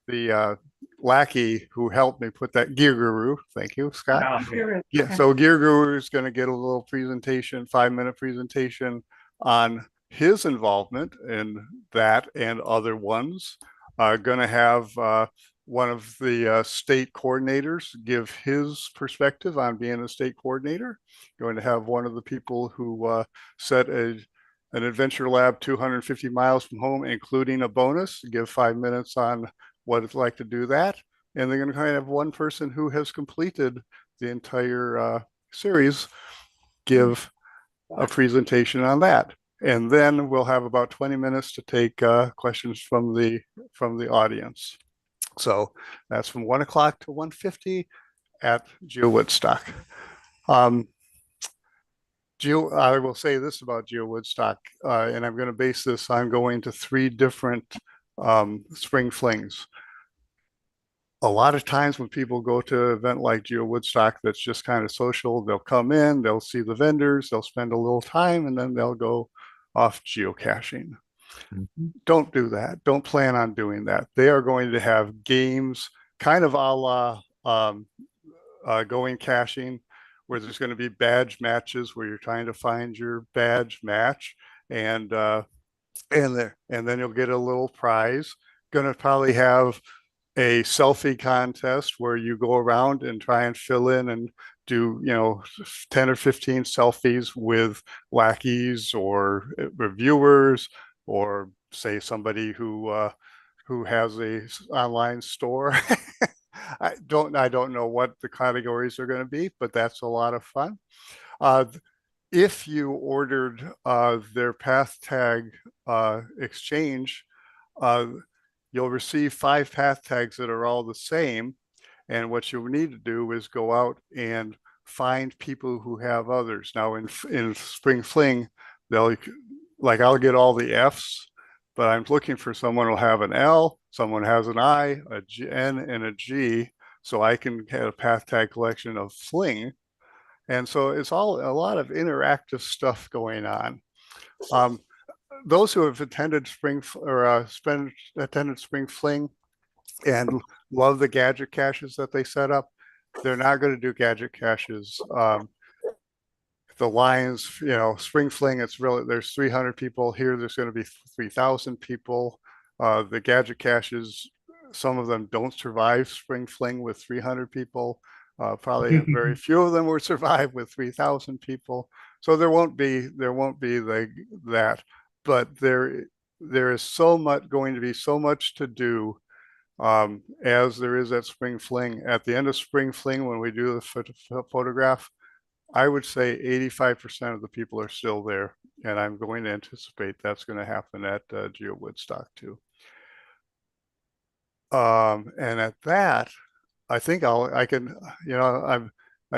the lackey who helped me put that Gear Guru. Thank you, Scott. Yeah, so Gear Guru is going to get a little presentation, 5-minute presentation on his involvement in that and other ones. Going to have one of the state coordinators give his perspective on being a state coordinator. Going to have one of the people who set an adventure lab 250 miles from home, including a bonus, give 5 minutes on what it's like to do that. And they're going to kind of have one person who has completed the entire series give a presentation on that. And then we'll have about 20 minutes to take questions from the audience. So that's from 1 o'clock to 1:50 at Geo Woodstock. I will say this about Geo Woodstock, and I'm going to base this on going to 3 different spring flings. A lot of times when people go to an event like Geo Woodstock that's just kind of social, they'll come in, they'll see the vendors, they'll spend a little time, and then they'll go off geocaching. Mm-hmm. Don't do that. Don't plan on doing that. They are going to have games kind of a la going caching, where there's going to be badge matches where you're trying to find your badge match, and then you'll get a little prize. Going to probably have a selfie contest where you go around and try and fill in and do 10 or 15 selfies with lackeys or reviewers, or say somebody who has a online store. I don't know what the categories are going to be, but that's a lot of fun. If you ordered their path tag exchange, you'll receive 5 path tags that are all the same. And what you'll need to do is go out and find people who have others. Now in Spring Fling, I'll get all the Fs, but I'm looking for someone who'll have an L, someone has an I, a N, and a G, so I can have a path tag collection of Fling. And so it's all a lot of interactive stuff going on. Those who have attended Spring Fling and love the gadget caches that they set up, they're not going to do gadget caches. The lines, Spring Fling, it's really, there's 300 people here. There's going to be 3,000 people. The gadget caches, some of them don't survive Spring Fling with 300 people. Probably very few of them will survive with 3,000 people. So there won't be that. But there is going to be so much to do, as there is at Spring Fling. At the end of Spring Fling, when we do the photograph, I would say 85% of the people are still there, and I'm going to anticipate that's going to happen at Geo Woodstock too. And at that, I think I've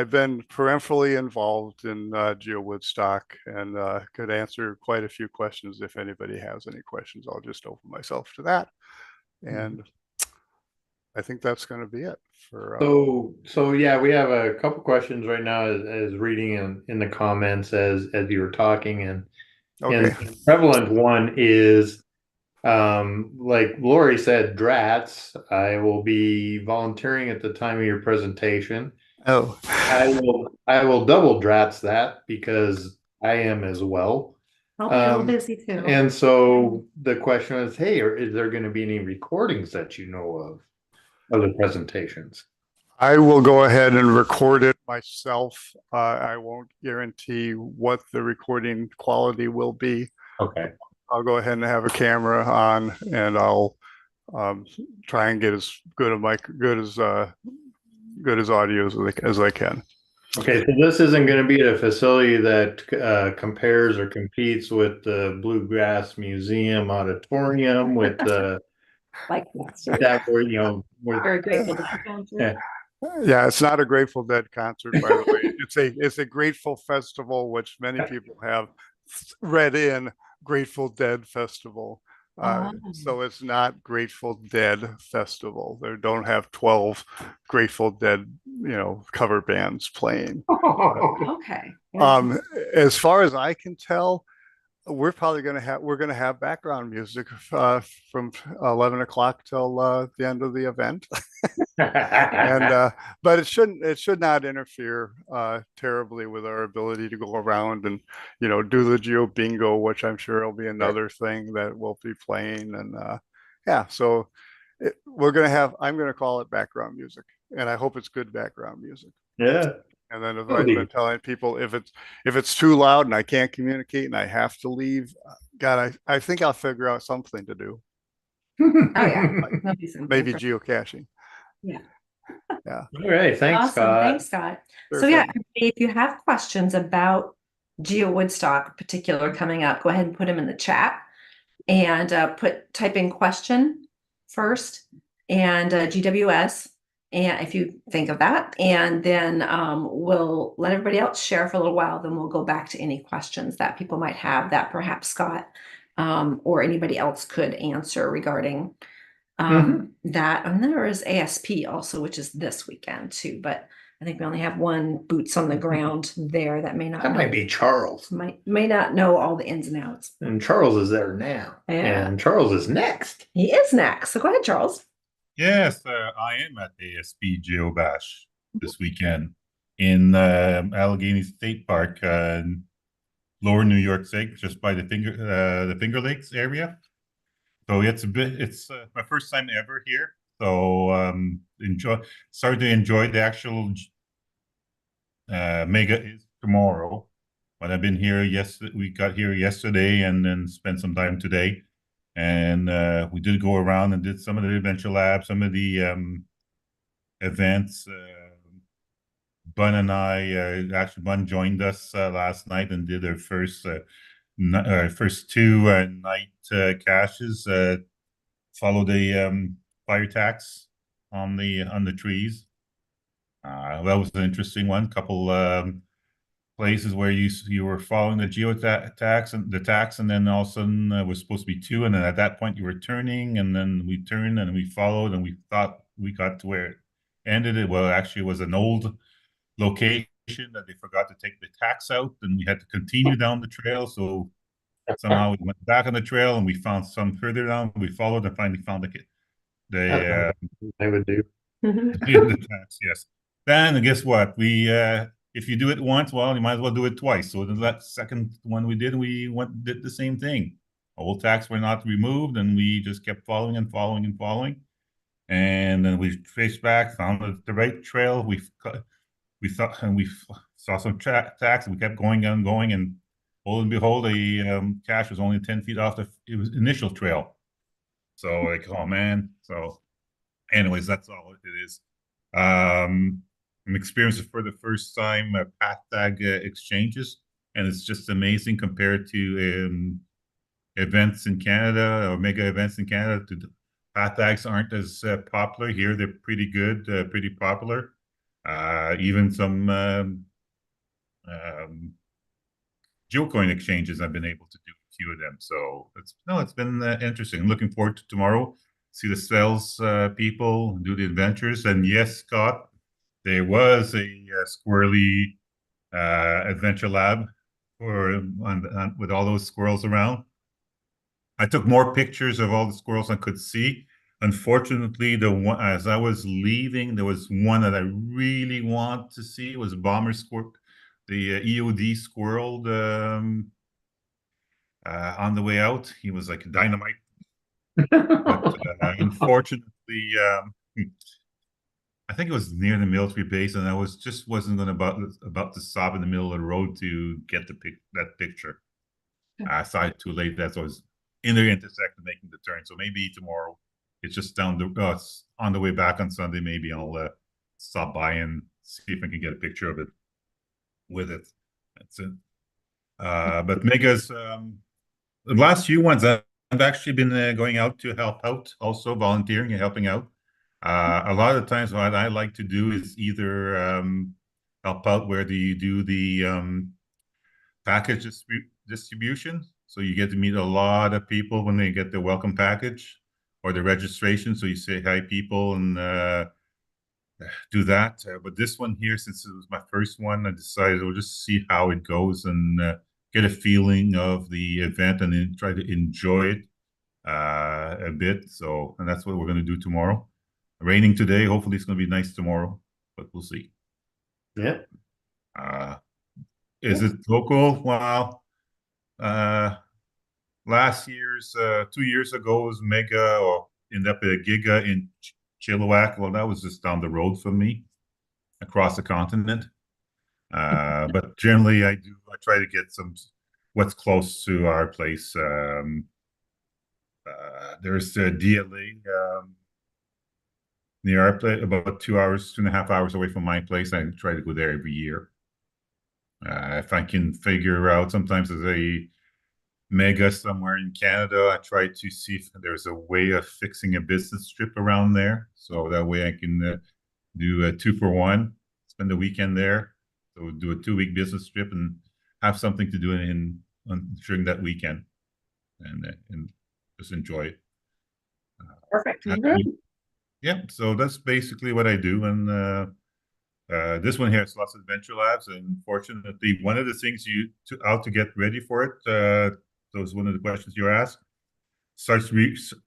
been peripherally involved in Geo Woodstock, and could answer quite a few questions. If anybody has any questions, I'll just open myself to that. And I think that's going to be it for. So yeah, we have a couple questions right now as reading in the comments as you were talking, and the prevalent one is like Lori said, drats. I will be volunteering at the time of your presentation. Oh, I will double drats that because I am as well. I'll be a little busy too. And so the question is, hey, is there going to be any recordings that you know of the presentations? I will go ahead and record it myself. I won't guarantee what the recording quality will be. Okay. I'll go ahead and have a camera on, and I'll try and get as good of good as audio as I can. Okay, so this isn't going to be at a facility that compares or competes with the Bluegrass Museum Auditorium with the like that where we're very grateful to be concert. Yeah, it's not a Grateful Dead concert, by the way. It's a Grateful Festival, which many people have read in Grateful Dead Festival. So it's not Grateful Dead Festival. They don't have 12 Grateful Dead, cover bands playing. Okay. As far as I can tell, we're going to have background music from 11 o'clock till the end of the event. And but it should not interfere terribly with our ability to go around and do the Geo Bingo, which I'm sure will be another thing that we'll be playing. And yeah, so I'm gonna call it background music, and I hope it's good background music. Yeah. And then if I've been telling people if it's too loud and I can't communicate and I have to leave, God, I think I'll figure out something to do. Oh yeah, maybe geocaching. Yeah. Yeah. All right. Thanks, awesome. Scott. Thanks, Scott. Sure So yeah, thing. if you have questions about Geo Woodstock particular coming up, go ahead and put them in the chat and type in question first and GWS. And if you think of that, and then we'll let everybody else share for a little while, then we'll go back to any questions that people might have that perhaps Scott or anybody else could answer regarding that. And there is ASP also, which is this weekend too, but I think we only have one boots on the ground there that may not That might be Charles. may not know all the ins and outs. And Charles is there now. Yeah. And Charles is next. He is next. So go ahead, Charles. Yes, I am at ASP Geobash this weekend in Allegheny State Park, Lower New York State, just by the Finger Lakes area. So it's my first time ever here. So started to enjoy the actual mega is tomorrow. But I've been here we got here yesterday and then spent some time today. And we did go around and did some of the adventure labs, some of the events. Bun and I, actually Bun joined us last night and did our first two night caches. Follow the fire tax on the trees. That was an interesting one. Couple places where you were following the tax and then all of a sudden it was supposed to be two, and then at that point you were turning, and then we turned and we followed and we thought we got to where it ended. Well, actually it was an old location that they forgot to take the tax out, and we had to continue down the trail. So somehow we went back on the trail and we found some further down. We followed and finally found the I would do the tax. Yes. Then guess what? We if you do it once, well, you might as well do it twice. So that second one we did the same thing. Old tax were not removed, and we just kept following and following and following. And then we traced back, found the right trail. We thought, and we saw some tax, and we kept going and going, and lo and behold, the cache was only 10 feet off the initial trail. So like, oh man. So anyways, that's all it is. I'm experiencing for the first time path tag exchanges, and it's just amazing compared to events in Canada or mega events in Canada. Path tags aren't as popular here. They're pretty good, pretty popular. Even some geocoin exchanges I've been able to do a few of them. So it's been interesting. I'm looking forward to tomorrow. See the sales people do the adventures. And yes, Scott, there was a squirrely adventure lab with all those squirrels around. I took more pictures of all the squirrels I could see. Unfortunately, as I was leaving, there was one that I really want to see. It was bomber squirrel, the EOD squirrel. On the way out, he was like dynamite. But unfortunately, I think it was near the military base, and I wasn't going about to stop in the middle of the road to get that picture. I saw it too late. That's I was in the intersection making the turn. So maybe tomorrow, it's just it's on the way back on Sunday. Maybe I'll stop by and see if I can get a picture of it with it. That's it. But Mega's the last few ones I've actually been going out to help out, also volunteering and helping out. A lot of times, what I like to do is either help out where you do the package distribution. So you get to meet a lot of people when they get the welcome package or the registration. So you say hi, people, and do that. But this one here, since it was my first one, I decided we'll just see how it goes and get a feeling of the event and then try to enjoy it a bit. So, and that's what we're going to do tomorrow. Raining today. Hopefully it's going to be nice tomorrow, but we'll see. Yeah. Is it local? Well, last year's 2 years ago was Mega or ended up a Giga in Chilliwack. Well, that was just down the road from me across the continent. But generally I try to get what's close to our place. There's the DLA near our place, about 2.5 hours away from my place. I try to go there every year. If I can figure out, sometimes there's a Mega somewhere in Canada, I try to see if there's a way of fixing a business trip around there. So that way I can do a 2-for-1, spend the weekend there. So do a 2-week business trip and have something to do during that weekend and just enjoy it. Perfect. Yeah, so that's basically what I do. And this one here is Lost Adventure Labs. And fortunately, one of the things how to get ready for it, that was one of the questions you asked. I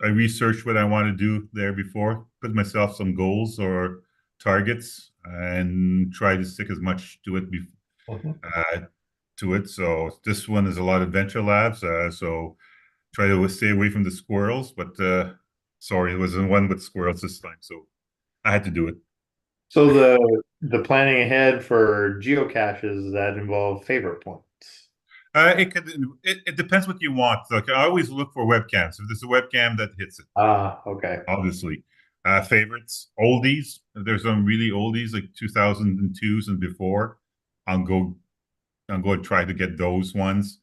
researched what I want to do there before, put myself some goals or targets, and try to stick as much to it So this one is a lot of Adventure Labs. So try to stay away from the squirrels, but sorry, it wasn't one with squirrels this time, so I had to do it. So the planning ahead for geocaches that involve favorite points. It depends what you want. Like I always look for webcams. If there's a webcam that hits it. Okay. Obviously. Favorites, oldies. If there's some really oldies like 2002s and before, I'll go and try to get those ones.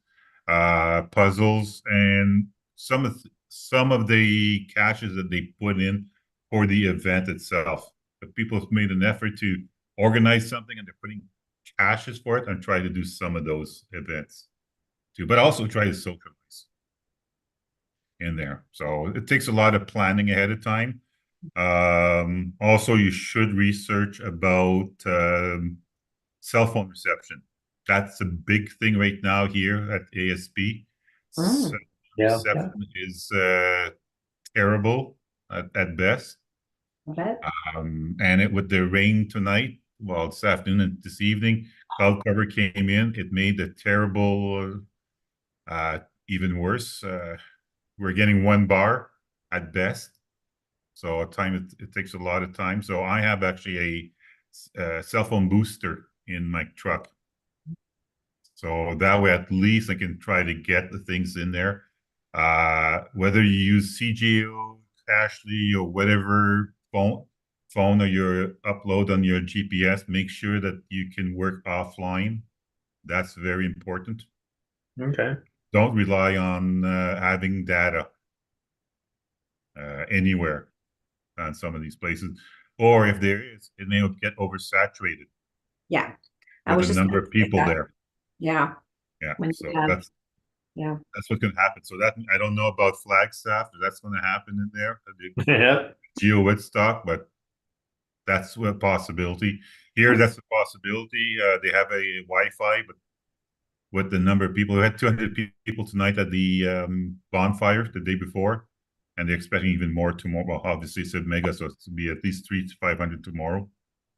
Puzzles and some of the caches that they put in for the event itself. But people have made an effort to organize something and they're putting caches for it and try to do some of those events too, but also try to socialize in there. So it takes a lot of planning ahead of time. Also, you should research about cell phone reception. That's a big thing right now here at ASB. Reception is terrible at best. And with the rain tonight, well, this afternoon and this evening, cloud cover came in. It made the terrible even worse. We're getting 1 bar at best. So at time it takes a lot of time. So I have actually a cell phone booster in my truck. So that way at least I can try to get the things in there. Whether you use CGO, Cachely, or whatever phone or your upload on your GPS, make sure that you can work offline. That's very important. Okay. Don't rely on having data anywhere on some of these places, or if there is, it may get oversaturated. Yeah, with the number of people there. Yeah. So that's what's going to happen. So that I don't know about Flagstaff, if that's going to happen in there. Yeah. Geo Woodstock, but that's a possibility. Here, that's a possibility. They have a Wi-Fi, but with the number of people, we had 200 people tonight at the bonfire the day before, and they're expecting even more tomorrow. Well, obviously it's a Mega, so it's to be at least 300 to 500 tomorrow.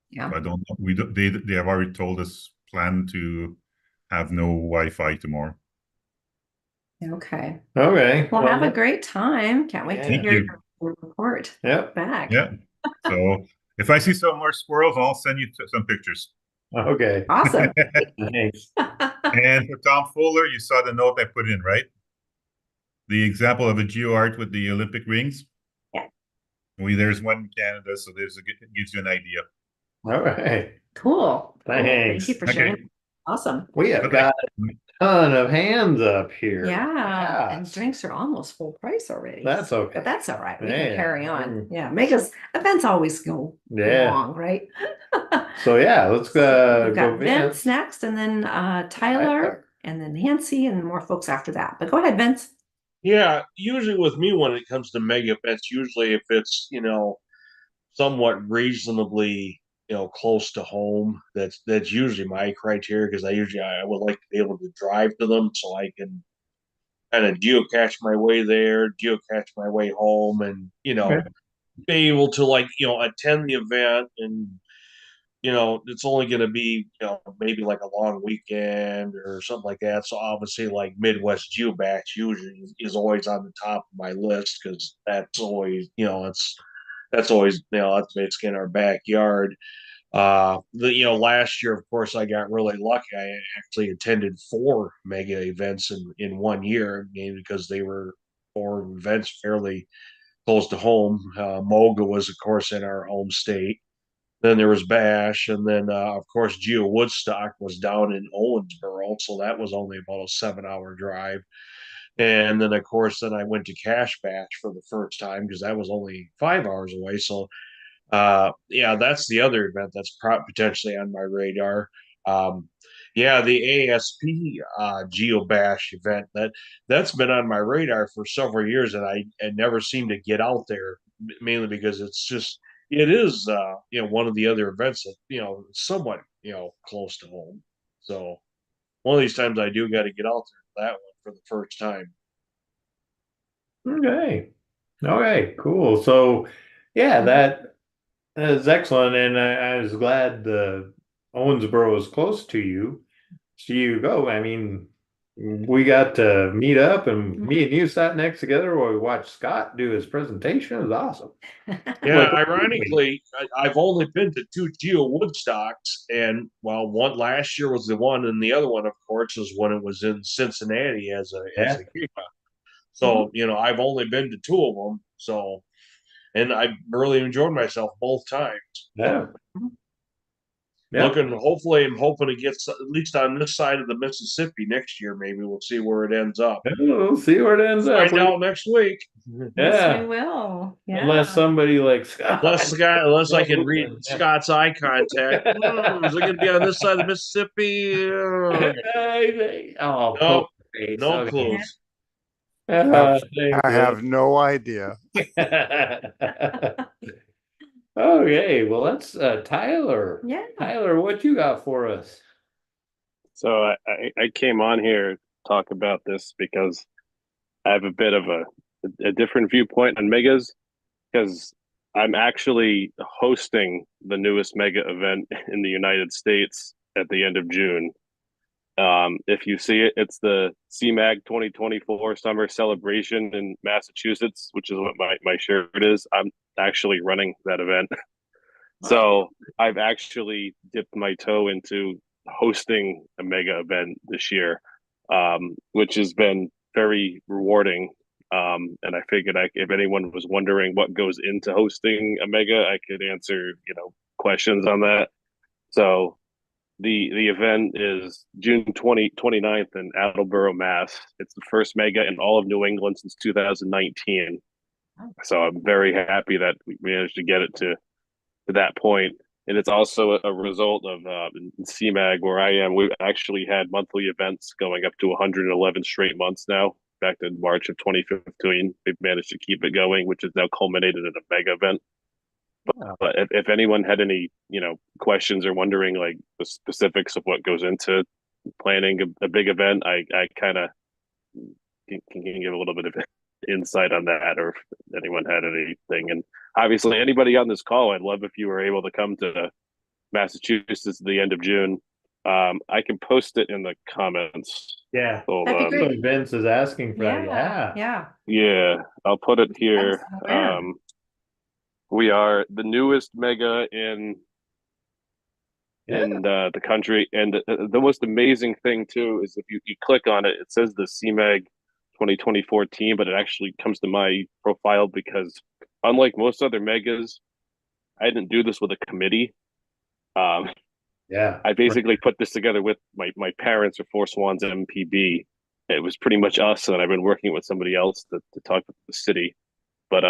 Yeah. So I don't know. They have already told us plan to have no Wi-Fi tomorrow. Okay. Okay. Well, have a great time. Can't wait to Yeah. hear your report Yep. back. Yeah. So if I see some more squirrels, I'll send you some pictures. Okay. Awesome. Thanks. And for Tom Fuller, you saw the note I put in, right? The example of a geo art with the Olympic rings. Yeah. There's one in Canada, so it gives you an idea. All right. Cool. Thanks. Thank you for Okay. sharing. Awesome. We have got a ton of hands up here. Yeah. And drinks are almost full price already. That's okay. But that's all right. We can Yeah. carry on. Yeah. Mega's events always go Yeah. long, right? So yeah, let's We've go got Vince Vince. next, and then Tyler, and then Nancy, and more folks after that. But go ahead, Vince. Yeah, usually with me when it comes to mega events, usually if it's, somewhat reasonably, close to home, that's usually my criteria because I would like to be able to drive to them so I can kind of geocache my way there, geocache my way home, and Okay. be able to attend the event and it's only going to be, maybe like a long weekend or something like that. So obviously, like Midwest Geobatch usually is always on the top of my list because that's always, that's always, that's basically in our backyard. Last year, of course, I got really lucky. I actually attended 4 mega events in one year, mainly because they were 4 events fairly close to home. Moga was, of course, in our home state. Then there was Bash, and then of course Geo Woodstock was down in Owensboro, so that was only about a 7-hour drive. And then of course, then I went to Cash Bash for the first time because that was only 5 hours away. So yeah, that's the other event that's potentially on my radar. Um, yeah, the ASP Geo Bash event that's been on my radar for several years, and I never seem to get out there mainly because it is one of the other events that somewhat close to home. So one of these times I do got to get out there for that one for the first time. Okay. Okay, cool. So yeah, that is excellent. And I was glad the Owensboro is close to you. So you go. I mean, we got to meet up and me and you sat next together while we watched Scott do his presentation. It was awesome. Yeah, ironically, I've only been to 2 Geo Woodstocks, and well, one last year was the one, and the other one, of course, was when it was in Cincinnati as a GEMA. So I've only been to 2 of them. So, and I really enjoyed myself both times. Yeah. Yeah. Hopefully, I'm hoping it gets at least on this side of the Mississippi next year. Maybe we'll see where it ends up. We'll see where it ends up. Find out next week. Yeah. Yes, we will. Yeah. Unless somebody like Scott. Unless I can read Scott's eye contact. Is it going to be on this side of the Mississippi? Oh, no clues. I have no idea. Okay, well, that's Tyler. Yeah. Tyler, what you got for us? So I came on here to talk about this because I have a bit of a different viewpoint on megas because I'm actually hosting the newest mega event in the United States at the end of June. If you see it, it's the CMAG 2024 Summer Celebration in Massachusetts, which is what my shirt is. I'm actually running that event. So I've actually dipped my toe into hosting a mega event this year, which has been very rewarding. And I figured if anyone was wondering what goes into hosting a mega, I could answer, questions on that. So the event is June 29th in Attleboro, Mass. It's the first mega in all of New England since 2019. So I'm very happy that we managed to get it to that point. And it's also a result of CMAG where I am. We've actually had monthly events going up to 111 straight months now. Back in March of 2015, we've managed to keep it going, which is now culminated in a mega event. But if anyone had any, questions or wondering like the specifics of what goes into planning a big event, I kind of can give a little bit of insight on that, or if anyone had anything. And obviously, anybody on this call, I'd love if you were able to come to Massachusetts at the end of June. I can post it in the comments. Yeah. Hold That'd be on. great. Vince is asking for that. Yeah, Yeah. yeah. Yeah, I'll put it I here. wasn't aware. We are the newest mega in Yeah. the country, and the most amazing thing too is if you click on it, it says the CMEG 2024 team, but it actually comes to my profile because unlike most other megas, I didn't do this with a committee. Um, Yeah. I basically put this together with my parents or Four Swans MPB. It was pretty much us, and I've been working with somebody else to talk with the city. But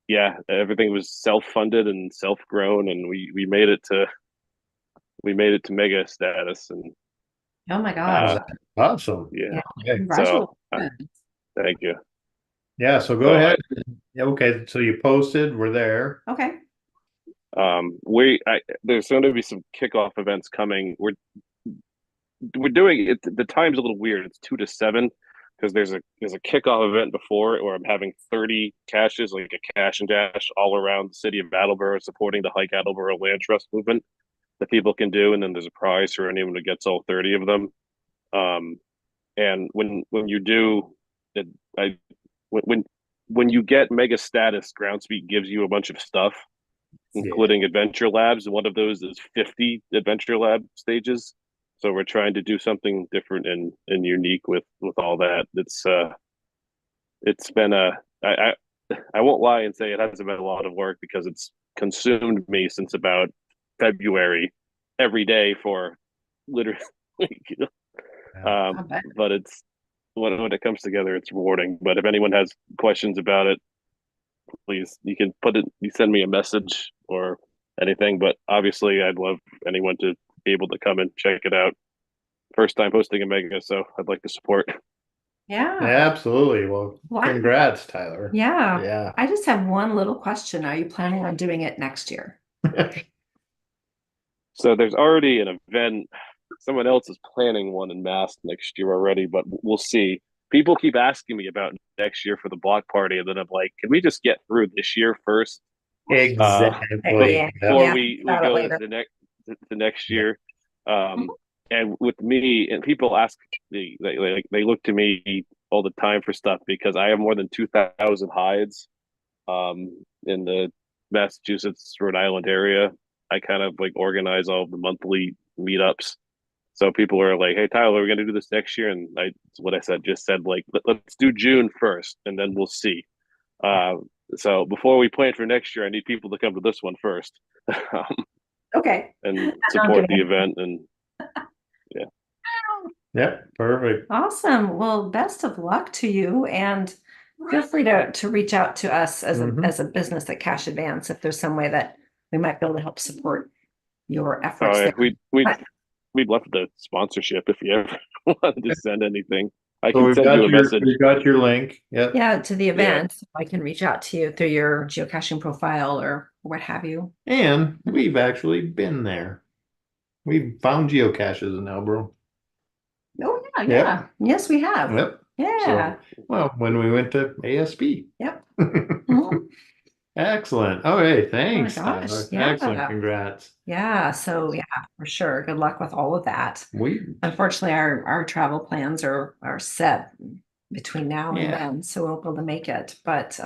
yeah, everything was self-funded and self-grown, and we made it to mega status, and Oh my gosh. Awesome. yeah. Yeah. So Congratulations. thank you. Yeah. So go So ahead. Yeah. Okay. So you posted. We're there. Okay. There's going to be some kickoff events coming. We're doing it. The time's a little weird. It's 2 to 7 because there's a kickoff event before where I'm having 30 caches, like a cache and dash, all around the city of Attleboro, supporting the Hike Attleboro Land Trust movement that people can do, and then there's a prize for anyone who gets all 30 of them. And when you do it, when you get mega status, Groundspeak gives you a bunch of stuff, including adventure labs. One of those is 50 adventure lab stages. So we're trying to do something different and unique with all that. It's been I won't lie and say it hasn't been a lot of work because it's consumed me since about February every day for literally but it's when it comes together, it's rewarding. But if anyone has questions about it, please, you send me a message or anything. But obviously I'd love anyone to be able to come and check it out. First time hosting a mega, so I'd like to support. Yeah. Absolutely. Well, congrats, Tyler. Yeah. Yeah. I just have one little question. Are you planning on doing it next year? So there's already an event. Someone else is planning one in Mass next year already, but we'll see. People keep asking me about next year for the block party, and then I'm like, can we just get through this year first? Exactly. Before we go to the next year. And with me, and people ask me, they look to me all the time for stuff because I have more than 2,000 hides in the Massachusetts, Rhode Island area. I kind of like organize all of the monthly meetups. So people are like, "Hey, Tyler, we're gonna do this next year," and what I just said, like, let's do June first, and then we'll see. So before we plan for next year, I need people to come to this one first, Okay. and support the event, and yeah. Yep, perfect. Awesome. Well, best of luck to you, and feel free to reach out to us as a business at Cash Advance if there's some way that we might be able to help support your efforts. We'd love the sponsorship if you ever wanted to send anything. I So can we've send got you a message. We've got your link. Yep. Yeah, to the event. I can reach out to you through your geocaching profile or what have you. And we've actually been there. We've found geocaches in Elbro. Oh yeah. Yes, we have. Yep. Yeah. So, well, when we went to ASP. Yep. Excellent. Okay, thanks, Oh my gosh, Tyler. yeah. Excellent. Congrats. Yeah. So yeah, for sure. Good luck with all of that. Unfortunately, our travel plans are set between now and then, so we won't be able to make it. But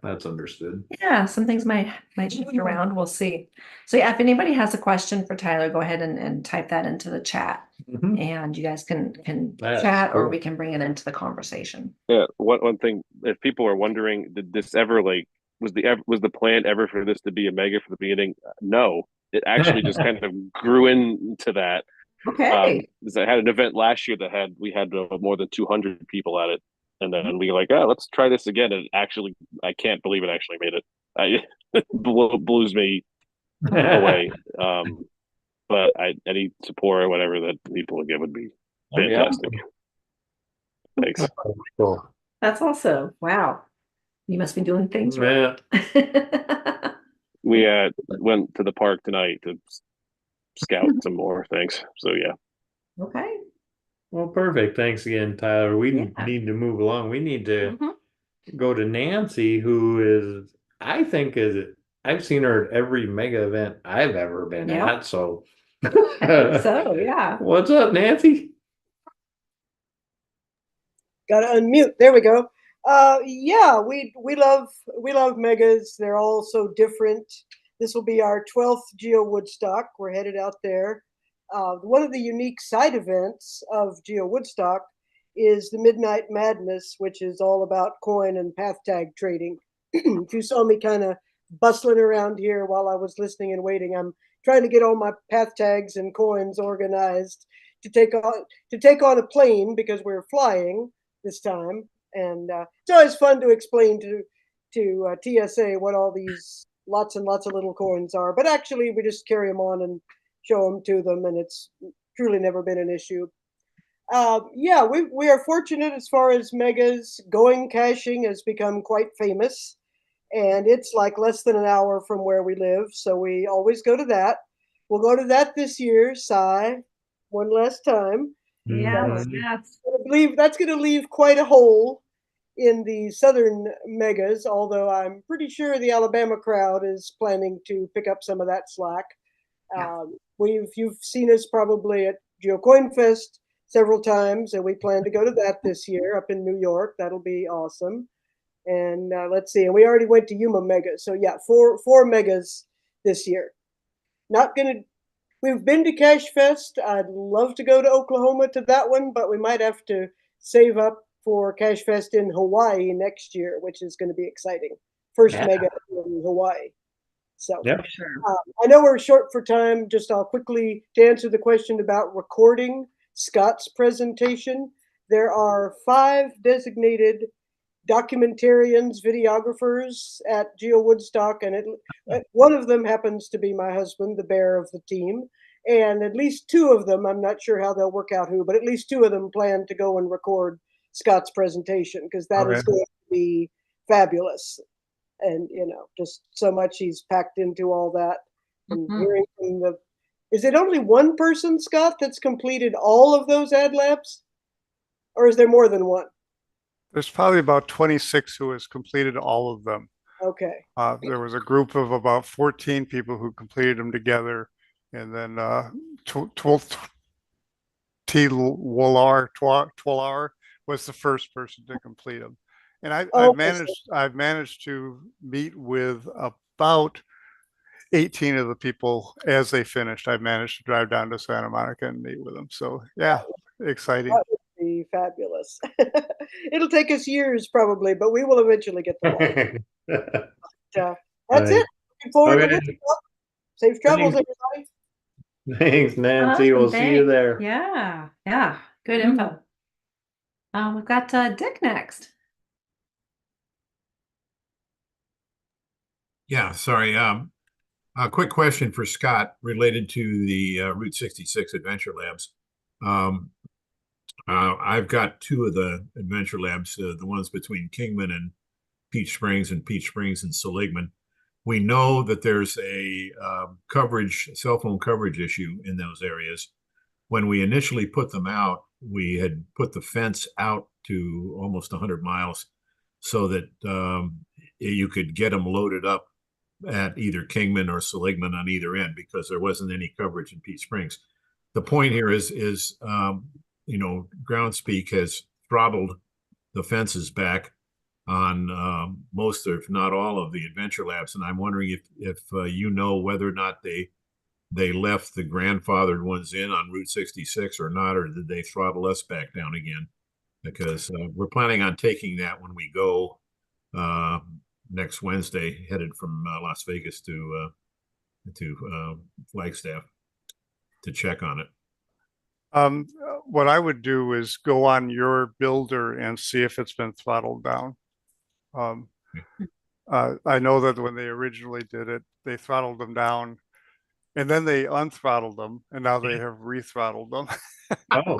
that's understood. yeah, some things might shift around. We'll see. So yeah, if anybody has a question for Tyler, go ahead and type that into the chat, and you guys can chat, or we can bring it into the conversation. Yeah, one thing, if people are wondering, did this ever was the plan ever for this to be a mega from the beginning? No, it actually just kind of grew into that. Okay. Because I had an event last year that we had more than 200 people at it, and then we were like, let's try this again. And actually, I can't believe it actually made it. It blows me away. But any support or whatever that people would give would be fantastic. Thanks. Cool. That's also wow. You must be doing things right. We went to the park tonight to scout some more things. So yeah. Okay. Well, perfect. Thanks again, Tyler. We need to move along. We need to go to Nancy, who is, I've seen her at every mega event I've ever been at. So So, yeah. What's up, Nancy? Gotta unmute. There we go. Yeah, we love megas. They're all so different. This will be our 12th Geo Woodstock. We're headed out there. One of the unique side events of Geo Woodstock is the Midnight Madness, which is all about coin and path tag trading. If you saw me kind of bustling around here while I was listening and waiting, I'm trying to get all my path tags and coins organized to take on a plane because we're flying this time, and it's always fun to explain to TSA what all these lots and lots of little coins are. But actually, we just carry them on and show them to them, and it's truly never been an issue. Yeah, we are fortunate as far as megas. Going caching has become quite famous, and it's like less than an hour from where we live, so we always go to that. We'll go to that this year, one last time. Yeah, That's that's going to leave quite a hole in the southern megas, although I'm pretty sure the Alabama crowd is planning to pick up some of that slack. You've seen us probably at GeoCoin Fest several times, and we plan to go to that this year up in New York. That'll be awesome. And let's see, and we already went to Yuma Mega, so yeah, four megas this year. Not gonna. We've been to Cash Fest. I'd love to go to Oklahoma to that one, but we might have to save up for Cash Fest in Hawaii next year, which is going to be exciting. First mega in Hawaii. So Sure. I know we're short for time. Just I'll quickly to answer the question about recording Scott's presentation. There are 5 designated documentarians, videographers at Geo Woodstock, and one of them happens to be my husband, the bear of the team. And at least 2 of them, I'm not sure how they'll work out who, but at least 2 of them plan to go and record Scott's presentation because that is going to be fabulous. And just so much he's packed into all that. And hearing from is it only one person, Scott, that's completed all of those ad labs, or is there more than one? There's probably about 26 who has completed all of them. Okay. There was a group of about 14 people who completed them together, and then Twalar was the first person to complete them. And I've managed to meet with about 18 of the people as they finished. I've managed to drive down to Santa Monica and meet with them. So yeah, exciting. That would be fabulous. It'll take us years probably, but we will eventually get them all. That's it. Looking forward to Woodstock. Safe travels, everybody. Thanks, Nancy. We'll see you there. Yeah. Good info. We've got Dick next. Yeah, sorry. A quick question for Scott related to the Route 66 Adventure Labs. I've got 2 of the Adventure Labs, the ones between Kingman and Peach Springs and Seligman. We know that there's a cell phone coverage issue in those areas. When we initially put them out, we had put the fence out to almost 100 miles so that you could get them loaded up at either Kingman or Seligman on either end because there wasn't any coverage in Peach Springs. The point here is Groundspeak has throttled the fences back on most, if not all, of the Adventure Labs, and I'm wondering if you know whether or not they left the grandfathered ones in on Route 66 or not, or did they throttle us back down again? Because we're planning on taking that when we go next Wednesday, headed from Las Vegas to Flagstaff to check on it. What I would do is go on your builder and see if it's been throttled down. I know that when they originally did it, they throttled them down and then they unthrottled them, and now they have rethrottled them. Oh,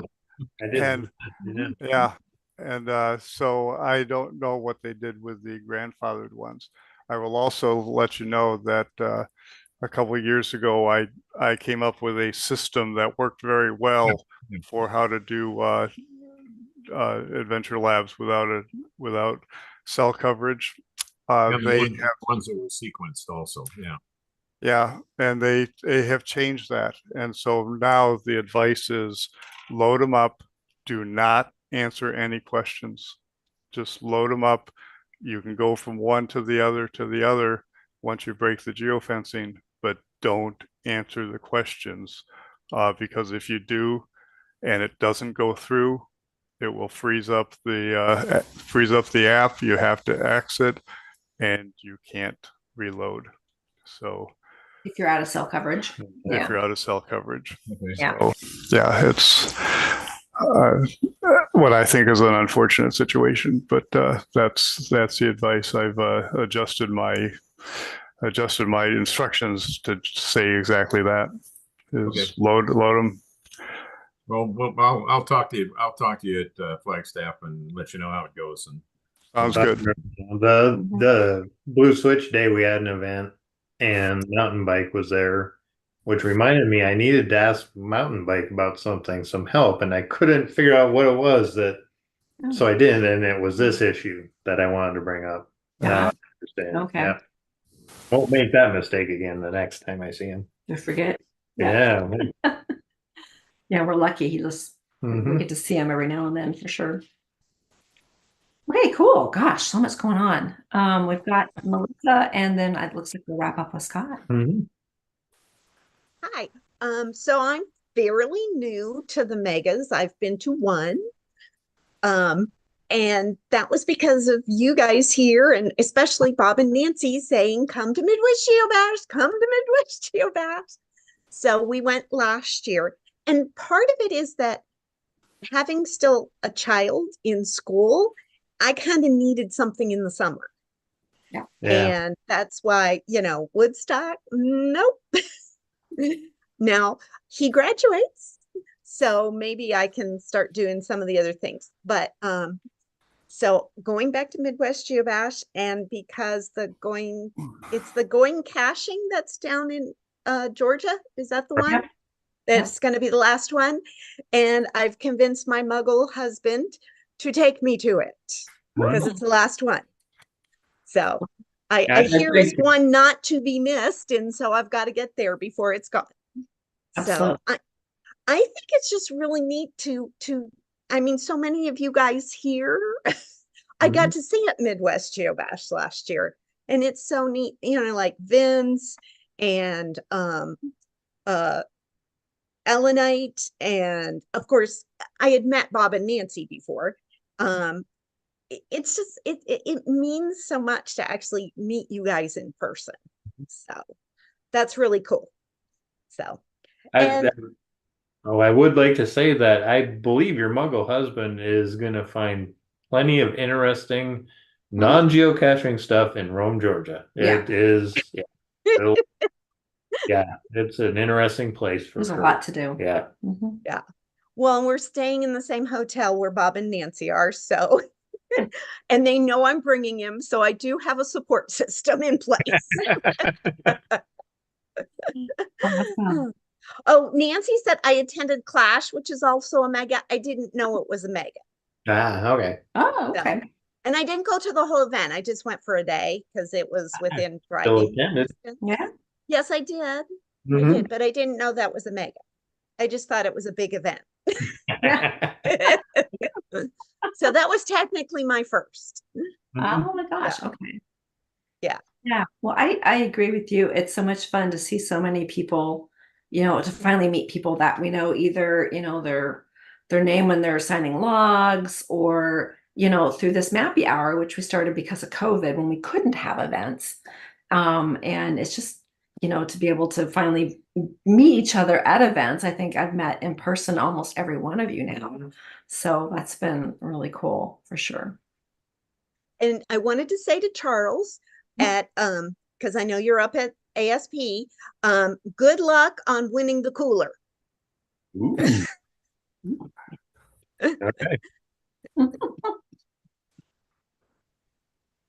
I didn't. So I don't know what they did with the grandfathered ones. I will also let you know that a couple of years ago, I came up with a system that worked very well for how to do Adventure Labs without cell coverage. They have ones that were sequenced also. Yeah. Yeah, and they have changed that. And so now the advice is load them up. Do not answer any questions. Just load them up. You can go from one to the other once you break the geofencing, but don't answer the questions. Because if you do and it doesn't go through, it will freeze up the app. You have to exit and you can't reload. So If you're out of cell coverage. if you're out of cell coverage. Yeah. So, yeah, it's what I think is an unfortunate situation, but that's the advice. I've adjusted my instructions to say exactly that. Is load them. Well, I'll talk to you. I'll talk to you at Flagstaff and let you know how it goes. And sounds good. The Blue Switch Day, we had an event, and mountain bike was there, which reminded me I needed to ask mountain bike about something, some help, and I couldn't figure out what it was so I did, and it was this issue that I wanted to bring up. Now I understand. Okay. Yeah. Won't make that mistake again the next time I see him. You forget. Yeah. Yeah, we're lucky. We get to see him every now and then for sure. Okay, cool. Gosh, so much going on. We've got Melissa, and then it looks like we'll wrap up with Scott. Hi. So I'm fairly new to the megas. I've been to one. And that was because of you guys here, and especially Bob and Nancy saying, come to Midwest GeoBash, come to Midwest GeoBash. So we went last year. And part of it is that having still a child in school, I kind of needed something in the summer. Yeah. And that's why, Woodstock, nope. Now he graduates, so maybe I can start doing some of the other things. But so going back to Midwest GeoBash, and because it's the going caching that's down in Georgia. Is that the one? Yep. That's going to be the last one. And I've convinced my muggle husband to take me to it because it's the last one. So I hear it's one not to be missed. And so I've got to get there before it's gone. Absolutely. So I think it's just really neat I mean, so many of you guys here, I got to see at Midwest GeoBash last year. And it's so neat, like Vince and Elenite, and of course I had met Bob and Nancy before. It's just it means so much to actually meet you guys in person. So that's really cool. So I would like to say that I believe your muggle husband is going to find plenty of interesting non-geocaching stuff in Rome, Georgia. It is, it's an interesting place for There's sure. a lot to do. Yeah. Yeah. Well, we're staying in the same hotel where Bob and Nancy are, so and they know I'm bringing him, so I do have a support system in place. Awesome. Oh, Nancy said I attended Clash, which is also a mega. I didn't know it was a mega. Okay. Oh, okay. And I didn't go to the whole event. I just went for a day because it was within driving distance. Yeah. Yes, I did. I did, but I didn't know that was a mega. I just thought it was a big event. So that was technically my first. Oh my gosh. Okay. Yeah. Yeah. Well, I agree with you. It's so much fun to see so many people, to finally meet people that we know, either, their name when they're signing logs, or, through this Mappy hour, which we started because of COVID when we couldn't have events. And it's just, to be able to finally meet each other at events. I think I've met in person almost every one of you now. So that's been really cool for sure. And I wanted to say to Charles because I know you're up at ASP, good luck on winning the cooler. Ooh. Okay.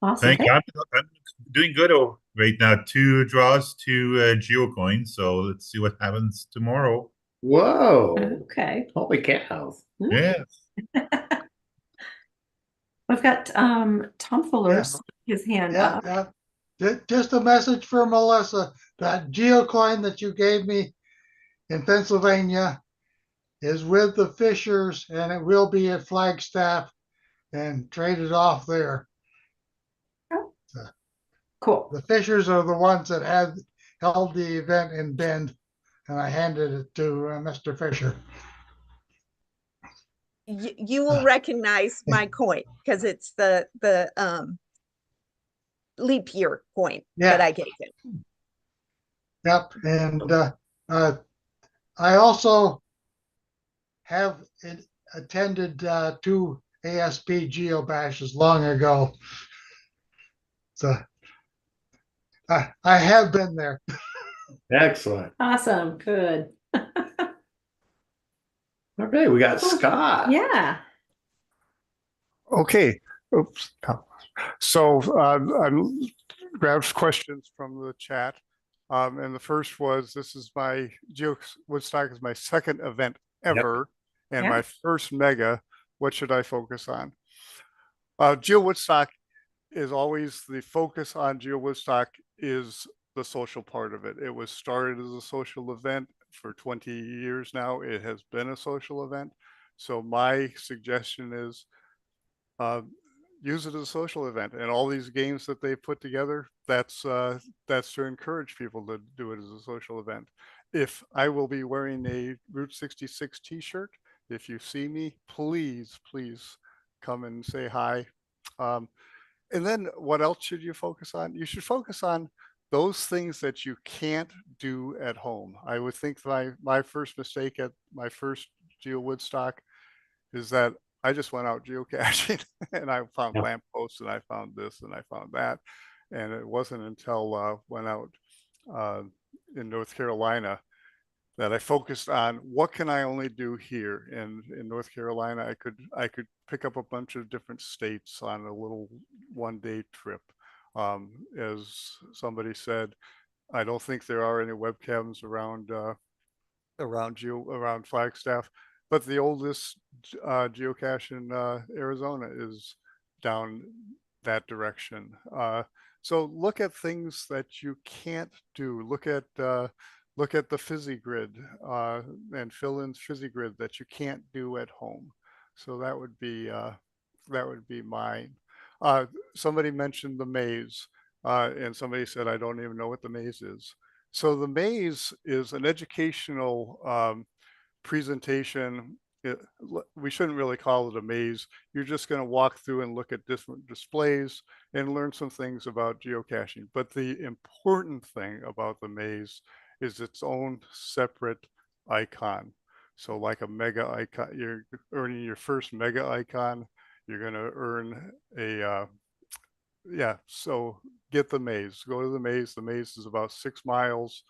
Awesome. Thank you. I'm doing good right now. 2 draws, 2 geocoins. So let's see what happens tomorrow. Whoa. Okay. Holy cows. Yes. We've got Tom Fuller's his hand up. Just a message for Melissa. that geocoin that you gave me in Pennsylvania is with the Fishers, and it will be at Flagstaff and traded off there. Cool. The Fishers are the ones that had held the event in Bend, and I handed it to Mr. Fisher. You will recognize my coin because it's the leap year coin that I gave him. Yep, and I also have attended 2 ASP geobashes long ago. So I have been there. Excellent. Awesome. Good. Okay, we got Scott. Yeah. Okay. Oops. So I grabbed questions from the chat. And the first was, this is my Geo Woodstock is my second event ever and my first mega. What should I focus on? Geo Woodstock is always the focus on Geo Woodstock is the social part of it. It was started as a social event for 20 years now. It has been a social event. So my suggestion is use it as a social event, and all these games that they put together, that's to encourage people to do it as a social event. If I will be wearing a Route 66 t-shirt, if you see me, please come and say hi. And then what else should you focus on? You should focus on those things that you can't do at home. I would think my first mistake at my first Geo Woodstock is that I just went out geocaching and I found lampposts and I found this and I found that. And it wasn't until went out in North Carolina that I focused on what can I only do here. And in North Carolina, I could pick up a bunch of different states on a little 1-day trip. As somebody said, I don't think there are any webcams around around Flagstaff, but the oldest geocache in Arizona is down that direction. So look at things that you can't do. Look at the fizzy grid and fill in fizzy grid that you can't do at home. So that would be mine. Somebody mentioned the maze, and somebody said I don't even know what the maze is. So the maze is an educational presentation. We shouldn't really call it a maze. You're just going to walk through and look at different displays and learn some things about geocaching. But the important thing about the maze is its own separate icon. So like a mega icon, you're earning your first mega icon. You're going to earn a so get the maze, go to the maze. The maze is about 6 miles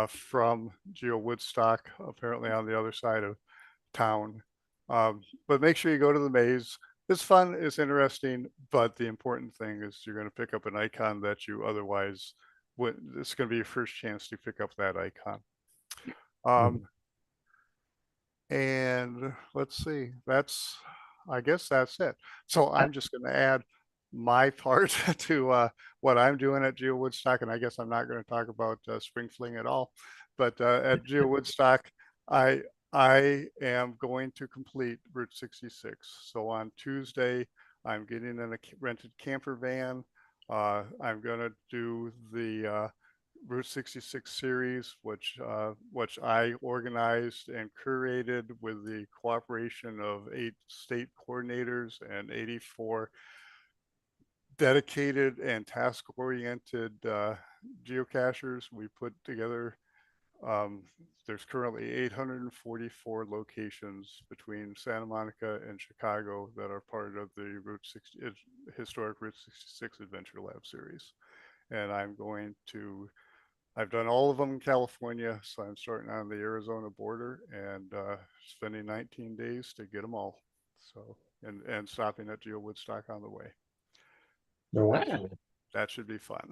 from Geo Woodstock, apparently on the other side of town. But make sure you go to the maze. It's fun, it's interesting, but the important thing is you're going to pick up an icon that you otherwise would. It's going to be your first chance to pick up that icon. And let's see, I guess that's it. So I'm just going to add my part to what I'm doing at Geo Woodstock, and I guess I'm not going to talk about Spring Fling at all. But at Geo Woodstock, I am going to complete Route 66. So on Tuesday, I'm getting in a rented camper van. I'm going to do the Route 66 series, which I organized and curated with the cooperation of 8 state coordinators and 84 dedicated and task-oriented geocachers. We put together, there's currently 844 locations between Santa Monica and Chicago that are part of the historic Route 66 Adventure Lab series. And I've done all of them in California, so I'm starting on the Arizona border and spending 19 days to get them all. So, and stopping at Geo Woodstock on the way. Wow. That should be fun.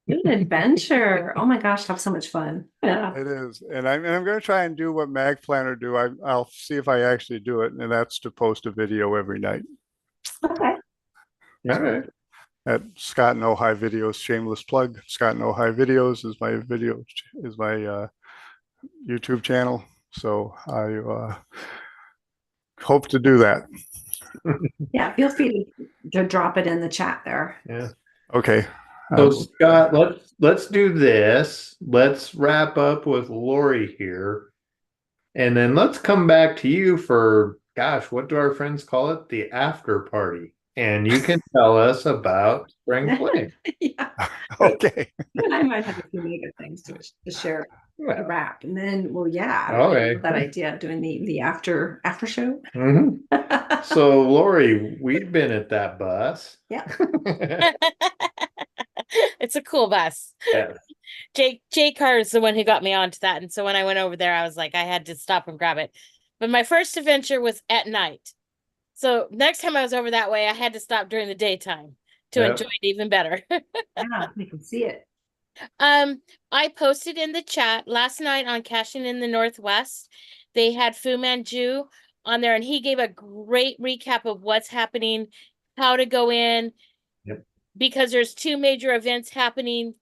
Good adventure. Oh my gosh, have so much fun. Yeah. It is. And I'm going to try and do what Mag Planner do. I'll see if I actually do it, and that's to post a video every night. Okay. All right. at Scott and High Videos. Shameless plug. Scott and High Videos is my YouTube channel. So I hope to do that. Yeah, feel free to drop it in the chat there. Yeah. Okay. So Scott, let's do this. Let's wrap up with Lori here. And then let's come back to you for, gosh, what do our friends call it? The after party. And you can tell us about spring fling. Yeah. Okay. I might have a few mega things to share the wrap. And then, well, yeah, I Okay. love that idea of doing the after show. So Lori, we've been at that bus. Yeah. It's a cool bus. Yeah. Jay Carr is the one who got me onto that. And so when I went over there, I was like, I had to stop and grab it. But my first adventure was at night. So next time I was over that way, I had to stop during the daytime to Yep. enjoy it even better. Yeah, we can see it. I posted in the chat last night on Cashing in the Northwest. They had Fu Manchu on there, and he gave a great recap of what's happening, how to go in. Yep. Because there's three major events happening,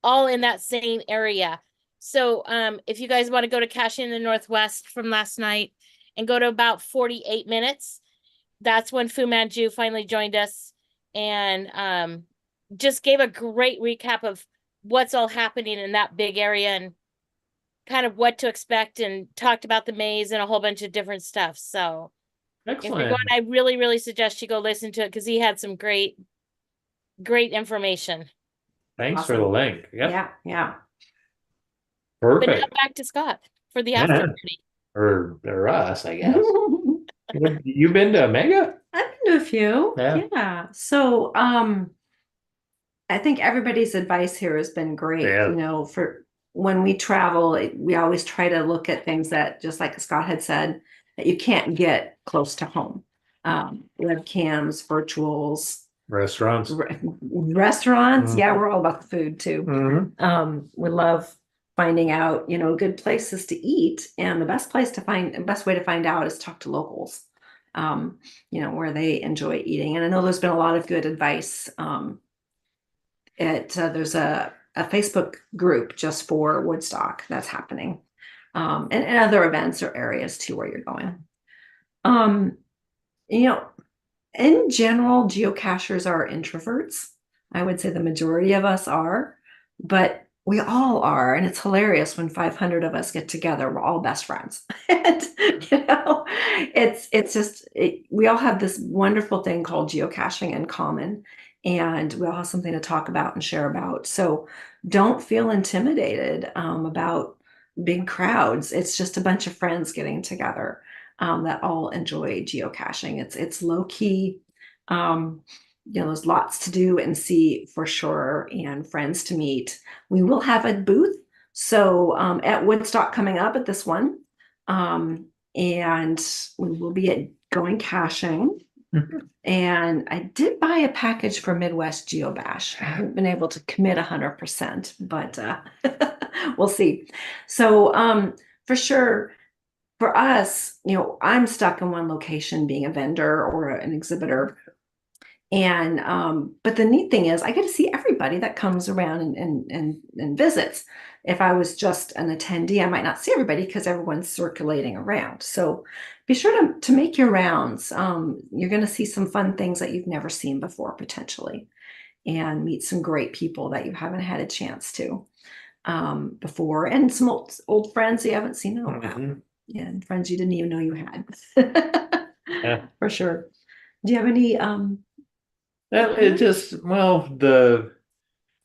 all in that same area. So if you guys want to go to Cash in the Northwest from last night and go to about 48 minutes, that's when Fu Manchu finally joined us and just gave a great recap of what's all happening in that big area and kind of what to expect, and talked about the maze and a whole bunch of different stuff. So if you're Excellent. going, I really, really suggest you go listen to it because he had some great information. Thanks for the link. Yep. Yeah, yeah. But now Perfect. back to Scott for the Yeah. after party. Or us, I guess. You been to Mega? I've been to a few. Yeah. Yeah. So I think everybody's advice here has been great. Yeah. You know, for when we travel, we always try to look at things that, just like Scott had said, that you can't get close to home. Webcams, virtuals, Restaurants. restaurants. Mhm. Yeah, we're all about the food too. Mhm. We love finding out, you know, good places to eat, and the best way to find out is talk to locals. You know, where they enjoy eating. And I know there's been a lot of good advice. There's a Facebook group just for Woodstock that's happening, and other events or areas too where you're going. You know, in general, geocachers are introverts. I would say the majority of us are, but we all are, and it's hilarious when 500 of us get together. We're all best friends. And, you know, it's just we all have this wonderful thing called geocaching in common, and we all have something to talk about and share about. So don't feel intimidated about big crowds. It's just a bunch of friends getting together that all enjoy geocaching. It's low key. You know, there's lots to do and see for sure, and friends to meet. We will have a booth. So at Woodstock coming up at this one, and we will be going caching. And I did buy a package for Midwest Geobash. I haven't been able to commit 100%, but we'll see. So for sure, for us, you know, I'm stuck in one location being a vendor or an exhibitor. And but the neat thing is I get to see everybody that comes around and visits. If I was just an attendee, I might not see everybody because everyone's circulating around. So be sure to make your rounds. You're going to see some fun things that you've never seen before, potentially, and meet some great people that you haven't had a chance to before, and some old friends you haven't seen in a while. Yeah, and friends you didn't even know you had. Yeah. For sure. Do you have any It just, well,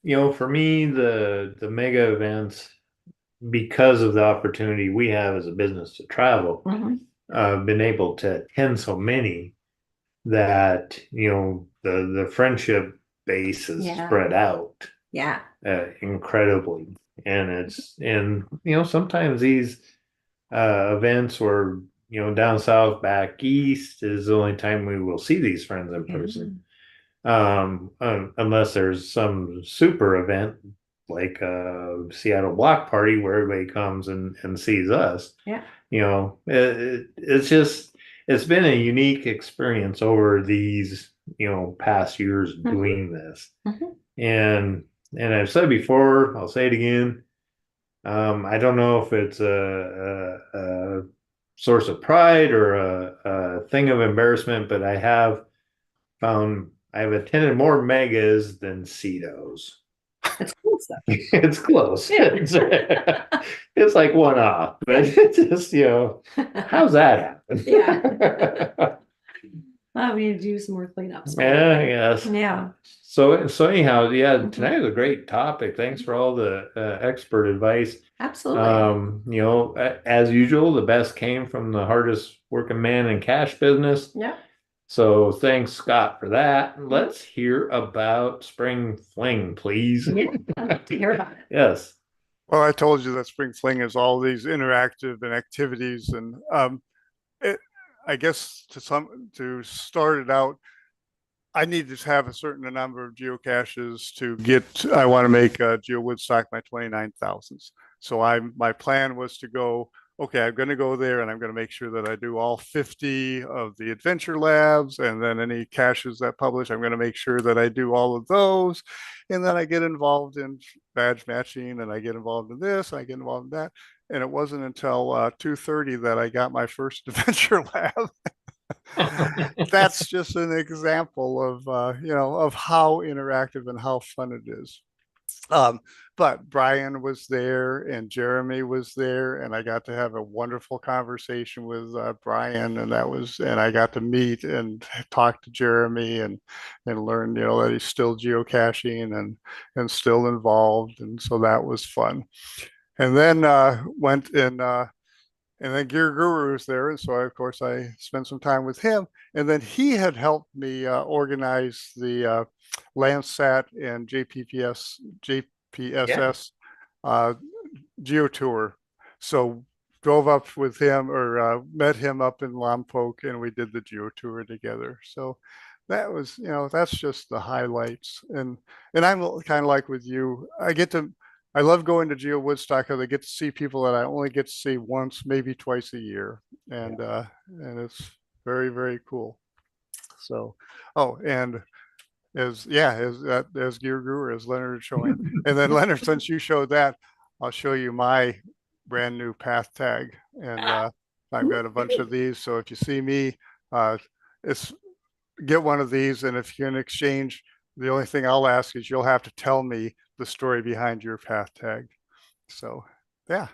you know, for me, the mega events, because of the opportunity we have as a business to travel, I've been able to attend so many that, you know, the friendship base is Yeah. spread out Yeah. incredibly. And you know, sometimes these events or, you know, down south, back east is the only time we will see these friends in person. Unless there's some super event like a Seattle block party where everybody comes and sees us. Yeah. You know, it's been a unique experience over these past years Mhm. doing this. Mhm. And I've said before, I'll say it again. I don't know if it's a source of pride or a thing of embarrassment, but I've attended more megas than CETOs. It's close though. It's close. Yeah. It's like one off, but it's just, how's that happen? Yeah. We need to do some more cleanups. Yeah, yes. Yeah. So anyhow, yeah, Mhm. tonight was a great topic. Thanks for all the expert advice. Absolutely. As usual, the best came from the hardest working man in cash business. Yeah. So thanks, Scott, for that. Let's hear about Spring Fling, please. Yeah, I'd love to hear about it. Yes. Well, I told you that Spring Fling is all these interactive and activities, and I guess to start it out, I need to have a certain number of geocaches to get. I want to make Geo Woodstock my 29,000s. So my plan was to go. Okay, I'm going to go there and I'm going to make sure that I do all 50 of the adventure labs, and then any caches that publish, I'm going to make sure that I do all of those. And then I get involved in badge matching, and I get involved in this, and I get involved in that. And it wasn't until 2:30 that I got my first adventure lab. That's just an example of of how interactive and how fun it is. But Brian was there and Jeremy was there, and I got to have a wonderful conversation with Brian, and I got to meet and talk to Jeremy and learn that he's still geocaching and still involved, and so that was fun. And then went and then Gear Guru was there, and so of course I spent some time with him. And then he had helped me organize the Landsat and JPSS Geo Tour. So drove up with him, or met him up in Lompoc, and we did the Geo Tour together. So that was, that's just the highlights. And I'm kind of like with you. I love going to Geo Woodstock because I get to see people that I only get to see once, maybe twice a year, and it's very, very cool. So, and as Gear Guru, as Leonard is showing, and then Leonard, since you showed that, I'll show you my brand new path tag, and I've got a bunch of these. So if you see me, it's get one of these, and if you're in exchange, the only thing I'll ask is you'll have to tell me the story behind your path tag. So yeah,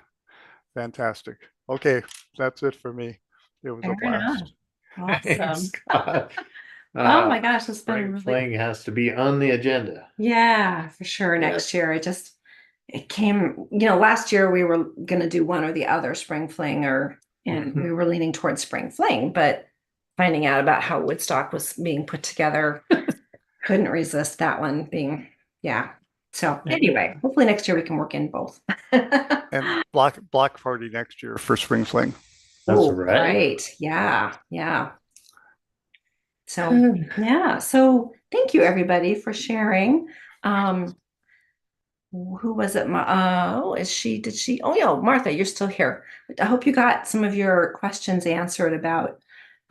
fantastic. Okay, that's it for me. It was a blast. Awesome. Oh my gosh, it's been really Fling has to be on the agenda. Yeah, for sure. Next year, it came, last year we were going to do one or the other, Spring Fling and we were leaning towards Spring Fling, but finding out about how Woodstock was being put together, couldn't resist that one being, yeah. So anyway, hopefully next year we can work in both. And block party next year for Spring Fling. That's right. Right. Yeah. Yeah. So yeah. So thank you everybody for sharing. Who was it? Oh yeah, Martha, you're still here. I hope you got some of your questions answered about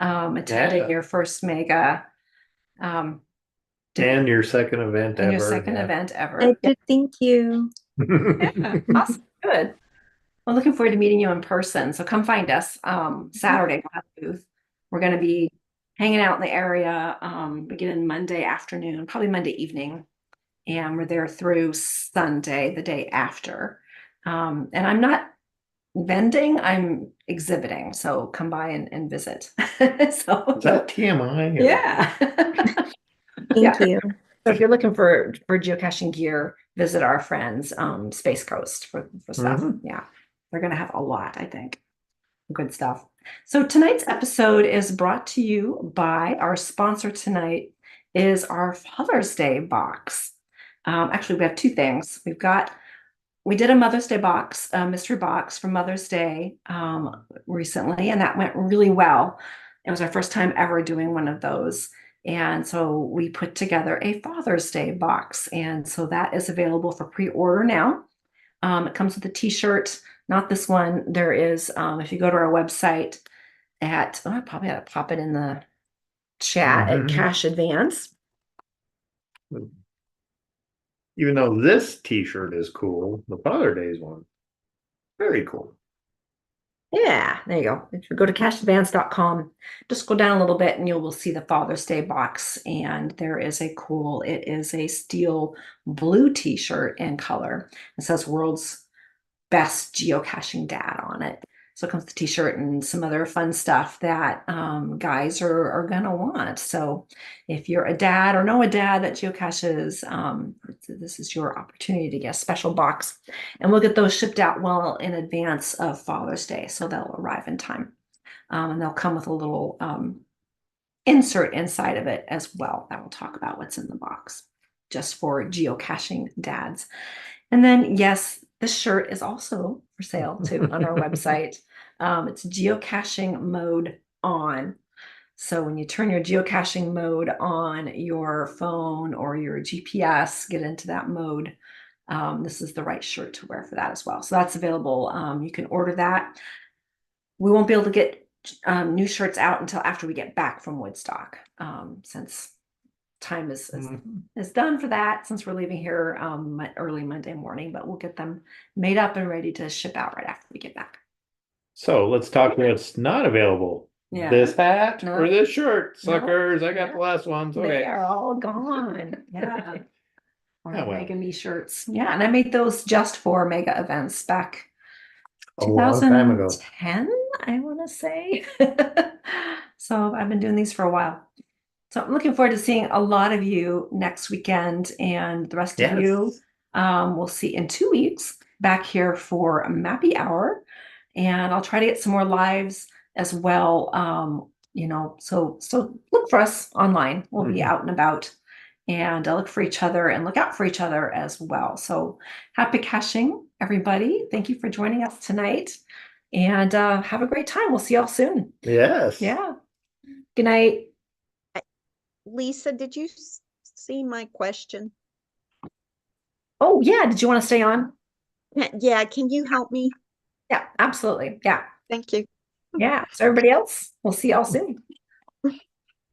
attending your first mega. And your second event and ever. your second event ever. I did. Thank you. Yeah, awesome. Good. Well, looking forward to meeting you in person. So come find us. Saturday we'll have a booth. We're going to be hanging out in the area beginning Monday afternoon, probably Monday evening. And we're there through Sunday, the day after. And I'm not vending, I'm exhibiting. So come by and visit. So is that TMI? Yeah. Thank you. So if you're looking for geocaching gear, visit our friends Space Coast for stuff. Yeah. They're gonna have a lot, I think. Good stuff. So tonight's episode is brought to you by our sponsor tonight is our Father's Day box. Actually, we have two things. We did a Mother's Day box, a mystery box for Mother's Day recently, and that went really well. It was our first time ever doing one of those. And so we put together a Father's Day box. And so that is available for pre-order now. It comes with a t-shirt, not this one. There is, if you go to our website I probably had to pop it in the chat at Mhm. Cash Advance. Even though this t-shirt is cool, the Father Days one, very cool. Yeah, there you go. If you go to cashadvance.com, just go down a little bit and you will see the Father's Day box. And there is it is a steel blue t-shirt in color. It says World's Best Geocaching Dad on it. So it comes with the t-shirt and some other fun stuff that guys are gonna want. So if you're a dad or know a dad that geocaches, this is your opportunity to get a special box. And we'll get those shipped out well in advance of Father's Day. So they'll arrive in time. And they'll come with a little insert inside of it as well that will talk about what's in the box, just for geocaching dads. And then, yes, the shirt is also for sale too on our website. It's geocaching mode on. So when you turn your geocaching mode on your phone or your GPS, get into that mode, this is the right shirt to wear for that as well. So that's available. You can order that. We won't be able to get new shirts out until after we get back from Woodstock, since time is done for that, since we're leaving here early Monday morning, but we'll get them made up and ready to ship out right after we get back. So let's talk what's not available. Yeah. This hat No. or this shirt, No. suckers. I got the last ones. Okay. They are all gone. Yeah. Or Oh, well. Mega Me shirts. Yeah, and I made those just for mega events back A long time ago. 2010, I want to say. So I've been doing these for a while. So I'm looking forward to seeing a lot of you next weekend, and the rest of you we'll see in 2 weeks back here for a Mappy Hour. And I'll try to get some more lives as well. So look for us online. We'll be out and about, and look for each other and look out for each other as well. So happy caching, everybody. Thank you for joining us tonight, and have a great time. We'll see y'all soon. Yes. Yeah. Good night. Lisa, did you see my question? Oh, yeah. Did you want to stay on? Yeah, can you help me? Yeah, absolutely. Yeah. Thank you. Yeah. So everybody else, we'll see y'all soon.